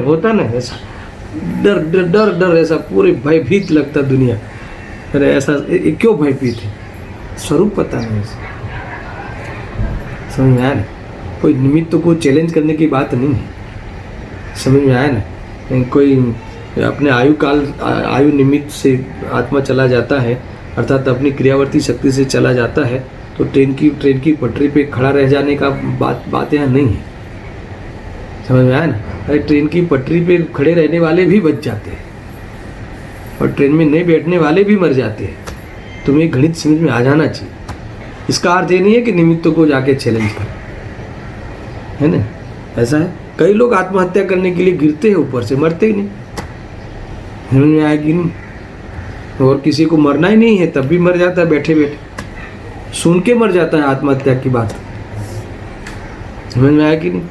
होता ना ऐसा, डर डर डर डर ऐसा पूरे भयभीत लगता दुनिया। अरे ऐसा क्यों भयभीत है? स्वरूप पता नहीं। समझ में आया ना। कोई निमित्त को चैलेंज करने की बात नहीं है। समझ में आया ना। कोई अपने आयु निमित्त से आत्मा चला जाता है, अर्थात अपनी क्रियावर्ती शक्ति से चला जाता है, तो ट्रेन की पटरी पे खड़ा रह जाने का बात यहाँ नहीं है। समझ में आया ना। अरे ट्रेन की पटरी पे खड़े रहने वाले भी बच जाते हैं और ट्रेन में नहीं बैठने वाले भी मर जाते हैं। तुम्हें गणित समझ में आ जाना चाहिए। इसका अर्थ ये नहीं है कि निमित्तों को जाके चैलेंज कर, है ना। ऐसा है, कई लोग आत्महत्या करने के लिए गिरते हैं, ऊपर से मरते ही नहीं। समझ में आएगी नहीं। और किसी को मरना ही नहीं है तब भी मर जाता है, बैठे बैठे सुन के मर जाता है आत्महत्या की बात। समझ में आया कि नहीं।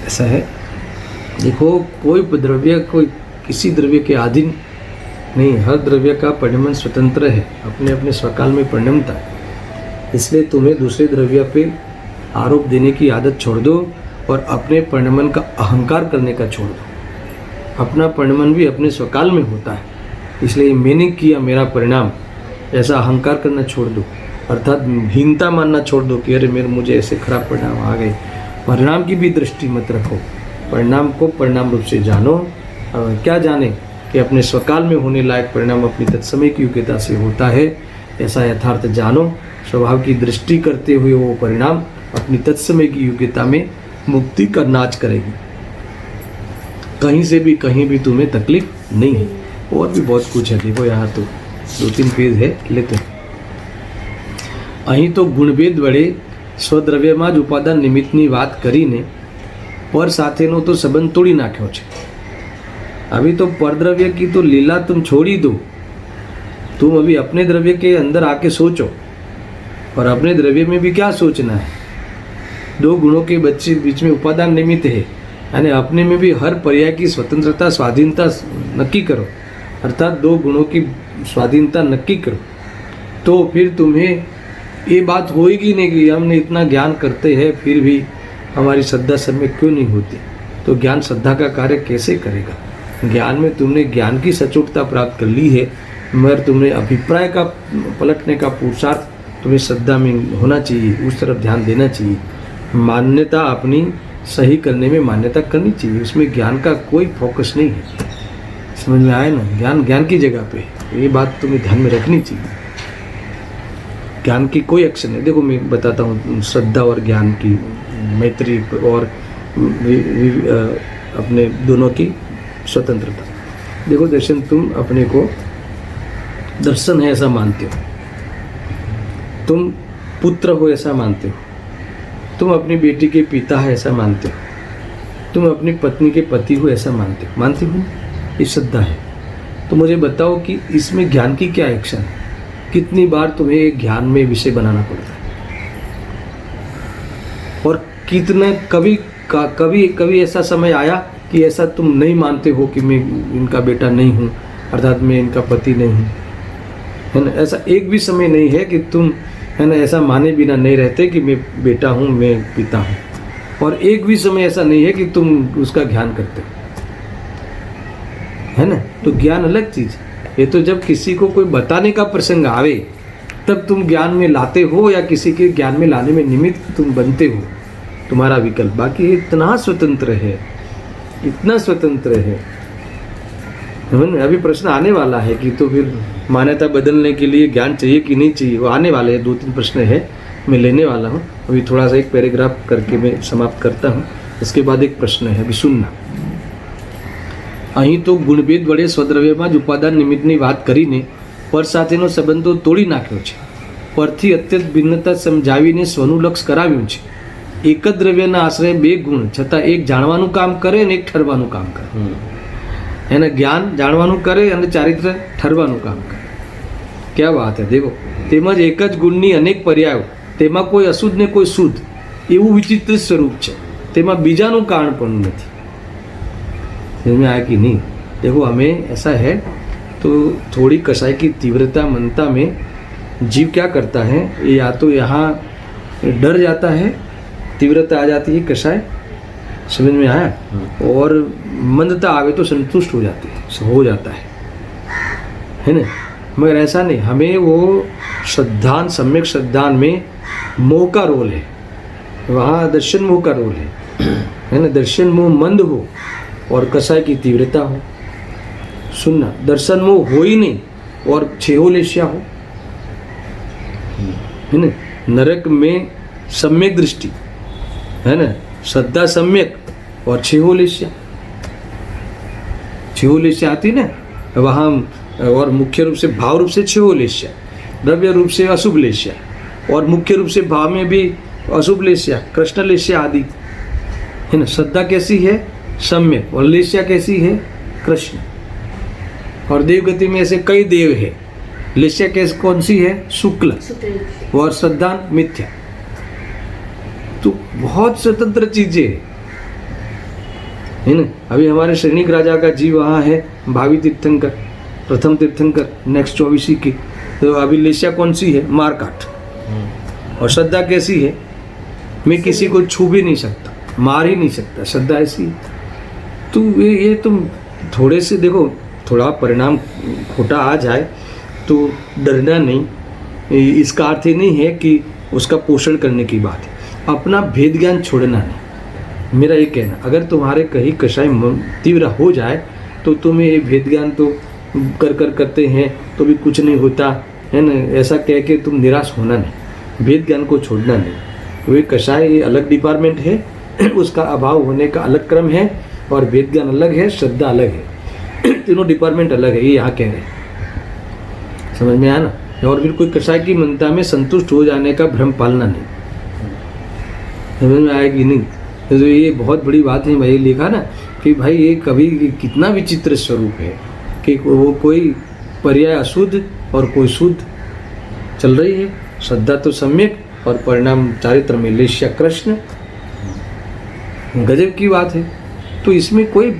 ऐसा है। देखो, कोई द्रव्य कोई किसी द्रव्य के अधीन नहीं, हर द्रव्य का परिणमन स्वतंत्र है, अपने अपने स्वकाल में परिणमता है। इसलिए तुम्हें दूसरे द्रव्य पे आरोप देने की आदत छोड़ दो और अपने परिणमन का अहंकार करने का छोड़ दो। अपना परिणमन भी अपने स्वकाल में होता है, इसलिए मैंने किया मेरा परिणाम, ऐसा अहंकार करना छोड़ दो। अर्थात हीनता मानना छोड़ दो कि अरे मुझे ऐसे खराब परिणाम आ गए। परिणाम की भी दृष्टि मत रखो, परिणाम को परिणाम रूप से जानो। और क्या जाने कि अपने स्वकाल में होने लायक परिणाम अपनी तत्समय की योग्यता से होता है, ऐसा यथार्थ जानो। स्वभाव की दृष्टि करते हुए वो परिणाम अपनी तत्समय की योग्यता में मुक्ति का नाच करेगी। कहीं से भी कहीं भी तुम्हें तकलीफ नहीं है। और भी बहुत कुछ है, देखो यहाँ तो 2-3 पेज है, लेते हैं। અહીં તો ગુણભેદ વડે સ્વદ્રવ્યમાં જ ઉપાદાન નિમિત્તની વાત કરીને પર સાથેનો તો સંબંધ તોડી નાખ્યો છે। अभी तो परद्रव्य की तो लीला तुम छोड़ ही दो। तुम अभी अपने द्रव्य के अंदर आके सोचो, और अपने द्रव्य में भी क्या सोचना है। 2 गुणों के बीच में उपादान निमित्त है, यानी अपने में भी हर पर्याय की स्वतंत्रता स्वाधीनता नक्की करो, अर्थात 2 गुणों की स्वाधीनता नक्की करो। तो फिर तुम्हें ये बात होएगी नहीं कि हमने इतना ज्ञान करते हैं फिर भी हमारी श्रद्धा समय क्यों नहीं होती। तो ज्ञान श्रद्धा का कार्य कैसे करेगा? ज्ञान में तुमने ज्ञान की सचोटता प्राप्त कर ली है, मगर तुमने अभिप्राय का पलटने का पुरुषार्थ तुम्हें श्रद्धा में होना चाहिए, उस तरफ ध्यान देना चाहिए। मान्यता अपनी सही करने में मान्यता करनी चाहिए, उसमें ज्ञान का कोई फोकस नहीं है। समझ में आए ना। ज्ञान की जगह पे ये बात तुम्हें ध्यान में रखनी चाहिए। ज्ञान की कोई एक्शन नहीं। देखो मैं बताता हूँ श्रद्धा और ज्ञान की मैत्री और अपने दोनों की स्वतंत्रता। देखो दर्शन, तुम अपने को दर्शन है ऐसा मानते हो, तुम पुत्र हो ऐसा मानते हो, तुम अपनी बेटी के पिता है ऐसा मानते हो, तुम अपनी पत्नी के पति हो ऐसा मानते हो। ये श्रद्धा है। तो मुझे बताओ कि इसमें ज्ञान की क्या एक्शन है? कितनी बार तुम्हें ज्ञान में विषय बनाना पड़ता है, और कितने कभी ऐसा समय आया कि ऐसा तुम नहीं मानते हो कि मैं इनका बेटा नहीं हूँ, अर्थात मैं इनका पति नहीं हूँ। है ना। ऐसा एक भी समय नहीं है कि तुम, है ना, ऐसा माने बिना नहीं रहते कि मैं बेटा हूँ, मैं पिता हूँ। और एक भी समय ऐसा नहीं है कि तुम उसका ज्ञान करते हो, है ना। तो ज्ञान अलग चीज, ये तो जब किसी को कोई बताने का प्रसंग आवे तब तुम ज्ञान में लाते हो, या किसी के ज्ञान में लाने में निमित्त तुम बनते हो, तुम्हारा विकल्प। बाकी इतना स्वतंत्र है, इतना स्वतंत्र है। अभी प्रश्न आने वाला है कि तो फिर मान्यता बदलने के लिए ज्ञान चाहिए कि नहीं चाहिए, वो आने वाले हैं। 2-3 प्रश्न है, मैं लेने वाला हूँ। अभी थोड़ा सा एक पैराग्राफ करके मैं समाप्त करता हूँ, इसके बाद एक प्रश्न है, अभी सुनना। અહીં તો ગુણભેદ વડે સ્વદ્રવ્યમાં જ ઉપાદાન નિમિત્તની વાત કરીને પર સાથેનો સંબંધ તો તોડી નાખ્યો છે, પરથી અત્યંત ભિન્નતા સમજાવીને સ્વનું લક્ષ કરાવ્યું છે। એક જ દ્રવ્યના આશ્રય બે ગુણ છતાં એક જાણવાનું કામ કરે અને એક ઠરવાનું કામ કરે, એને જ્ઞાન જાણવાનું કરે અને ચારિત્ર ઠરવાનું કામ કરે। क्या बात है, देखो। તેમજ એક જ ગુણની અનેક પર્યાયો, તેમાં કોઈ અશુદ્ધ ને કોઈ શુદ્ધ, એવું વિચિત્ર સ્વરૂપ છે, તેમાં બીજાનું કારણ પણ નથી। समझ में आया कि नहीं? देखो, हमें ऐसा है तो थोड़ी कसाई की तीव्रता मनता में जीव क्या करता है, या तो यहाँ डर जाता है, तीव्रता आ जाती है कसाई, समझ में आया, और मंदता आवे तो संतुष्ट हो जाती है, हो जाता है ना। मगर ऐसा नहीं, हमें वो श्रद्धान, सम्यक श्रद्धान में मोह का रोल है, वहाँ दर्शन मोह का रोल है ना। दर्शन मोह मंद हो और कसाई की तीव्रता हो। सुनना, दर्शन मोह हो ही नहीं और छेहोलेशिया हो, है ना। नरक में सम्यक दृष्टि, है ना, श्रद्धा सम्यक और छेहोलेशिया, छेहोलेशिया आती ना वहाँ, और मुख्य रूप से भाव रूप से छेहोलेशिया, द्रव्य रूप से अशुभ लेशिया, और मुख्य रूप से भाव में भी अशुभ लेशिया, कृष्ण लेशिया आदि, है ना। श्रद्धा कैसी है? सम्यक। और लेशिया कैसी है? कृष्ण। और देवगति में ऐसे कई देव है। लेशिया कैसे, कौन सी है? शुक्ल। और श्रद्धा मिथ्या। तो बहुत स्वतंत्र चीजें है ना। अभी हमारे सैनिक राजा का जीव वहाँ है, भावी तीर्थंकर, प्रथम तीर्थंकर, नेक्स्ट 24 की। तो अभी लेशिया कौन सी है? मारकाट। और श्रद्धा कैसी है? मैं किसी को छू भी नहीं सकता, मार ही नहीं सकता, श्रद्धा ऐसी। तो ये तुम थोड़े से देखो, थोड़ा परिणाम खोटा आ जाए तो डरना नहीं। इसका अर्थ ही नहीं है कि उसका पोषण करने की बात है, अपना भेद ज्ञान छोड़ना नहीं। मेरा ये कहना, अगर तुम्हारे कहीं कषाय तीव्र हो जाए तो तुम्हें ये भेद ज्ञान तो करते हैं तो भी कुछ नहीं होता, है ना, ऐसा कह के तुम निराश होना नहीं, भेद ज्ञान को छोड़ना नहीं। तो ये कषाय ये अलग डिपार्टमेंट है, उसका अभाव होने का अलग क्रम है, और वेद ज्ञान अलग है, श्रद्धा अलग है, तीनों डिपार्टमेंट अलग है, ये यहाँ कह रहे हैं। समझ में आया ना। और फिर कोई कषाय की मनता में संतुष्ट हो जाने का भ्रम पालना नहीं। समझ में आएगी नहीं? तो ये बहुत बड़ी बात है भाई, लिखा ना कि भाई ये कभी कितना विचित्र स्वरूप है कि वो कोई पर्याय अशुद्ध और कोई शुद्ध चल रही है। श्रद्धा तो सम्यक और परिणाम चारित्र में लेशिया कृष्ण, गजब की बात है। तो इसमें कोई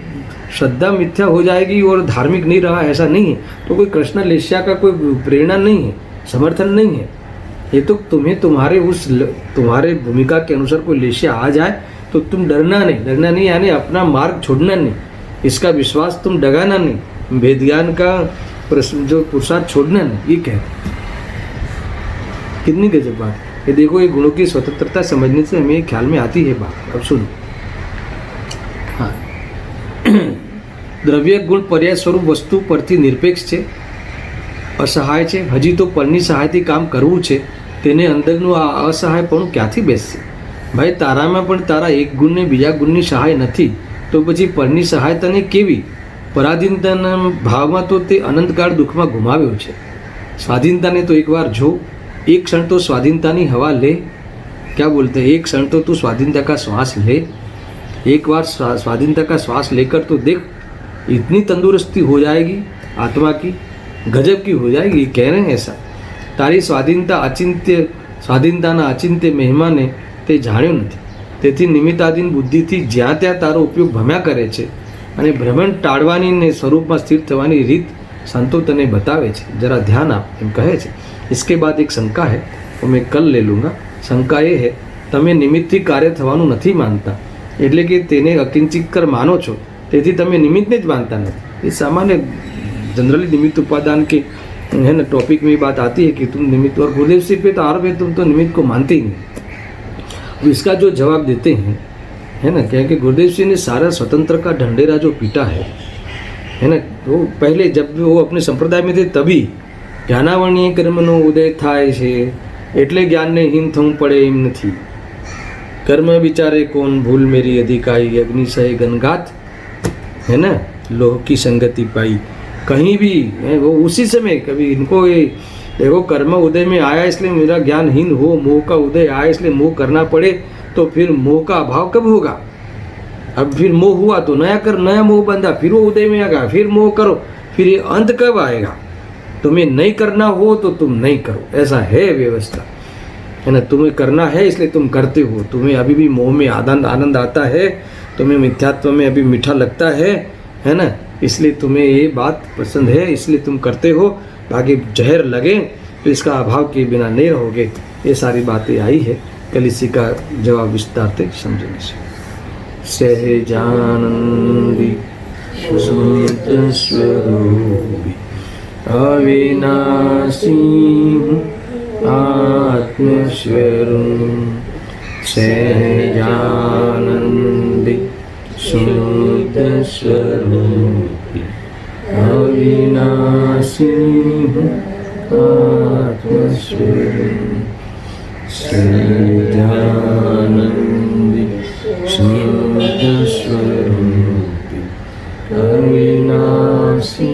श्रद्धा मिथ्या हो जाएगी और धार्मिक नहीं रहा, ऐसा नहीं है। तो कोई कृष्ण लेशिया का कोई प्रेरणा नहीं है, समर्थन नहीं है। ये तो तुम्हें तुम्हारे भूमिका के अनुसार कोई लेशिया आ जाए तो तुम डरना नहीं, यानी अपना मार्ग छोड़ना नहीं, इसका विश्वास तुम डगाना नहीं, भेद ज्ञान का जो पुरुषार्थ छोड़ना नहीं। ये कह कितनी गजब बात है। ये देखो, ये गुणों की स्वतंत्रता समझने से हमें ख्याल में आती है बात। अब सुनो, हाँ, દ્રવ્ય ગુણ પર્યાય સ્વરૂપ વસ્તુ પરથી નિરપેક્ષ છે, અસહાય છે। હજી તો પરની સહાયથી કામ કરવું છે, તેને અંદરનું આ અસહાયપણું ક્યાંથી બેસશે? ભાઈ, તારામાં પણ તારા એક ગુણને બીજા ગુણની સહાય નથી, તો પછી પરની સહાયતાને કેવી? પરાધીનતાના ભાવમાં તો તે અનંતકાળ દુઃખમાં ગુમાવ્યો છે। સ્વાધીનતાને તો એકવાર જો, एक क्षण तो स्वाधीनता हवा ले। क्या बोलते हैं? एक क्षण तो तू स्वाधीनता का श्वास ले, एक बार स्वाधीनता का श्वास लेकर तो देख, इतनी तंदुरुस्ती हो जाएगी आत्मा की, गजब की हो जाएगी। कह रहे हैं ऐसा। तारी स्वाधीनता स्वाधीनताના અચિંત્ય મહિમાને તે જાણ્યું નથી, તેથી નિમિત્તાધીન બુદ્ધિથી જ્યાં ત્યાં તારો ઉપયોગ ભમ્યા કરે છે અને ભ્રમણ ટાળવાની ને સ્વરૂપમાં સ્થિર થવાની રીત संतो तने बतावे छे, जरा ध्यान आप एम कहे छे। इसके बाद एक शंका है, वो मैं कल ले लूँगा। शंका ये है, तमे निमित्तथी कार्य थवानुं नथी मानता, एटले के तेने अकिंचित कर मानो छो, तेथी तमे निमित्तने ज मानता नथी। ये सामान्य जनरली निमित्त उपादान के है ना टॉपिक में बात आती है कि तुम निमित्त, और गुरुदेव सिंह पे तो आरोप है तुम तो निमित्त को मानते ही नहीं। अब इसका जो जवाब देते हैं है ना, क्योंकि गुरुदेव सिंह ने सारा स्वतंत्र का ढंढेरा जो पीटा है ना, वो पहले जब वो अपने संप्रदाय में थे तभी ज्ञानावरणीय कर्मनो उदय थाय छे एटले ज्ञान ने हीन थवुं पड़े एम नथी। कर्म विचारे कौन भूल मेरी अधिकाई, अग्नि सहे गनगात है ना, लोह की संगति पाई। कहीं भी है वो उसी समय कभी इनको ये देखो कर्म उदय में आया इसलिए मेरा ज्ञानहीन हो, मोह का उदय आया इसलिए मोह करना पड़े, तो फिर मोह का अभाव कब होगा? अब फिर मोह हुआ तो नया मोह बंधा, फिर वो उदय में आ गया, फिर मोह करो, फिर ये अंत कब आएगा? तुम्हें नहीं करना हो तो तुम नहीं करो, ऐसा है व्यवस्था है ना। तुम्हें करना है इसलिए तुम करते हो, तुम्हें अभी भी मोह में आनंद आता है, तुम्हें मिथ्यात्व में अभी मीठा लगता है ना, इसलिए तुम्हें ये बात पसंद है इसलिए तुम करते हो। बाकी जहर लगे तो इसका अभाव के बिना नहीं रहोगे। ये सारी बातें आई है, कल इसी का जवाब विस्तार से समझेंगे। सहजानंदी शुद्ध स्वरूपी अविनाशी आत्मस्वरूप, सहजानंदी शुद्ध स्वरूपी अविनाशी आत्मस्वरूप, सहजानंदी शुद्ध स्वरूपी अविनाशी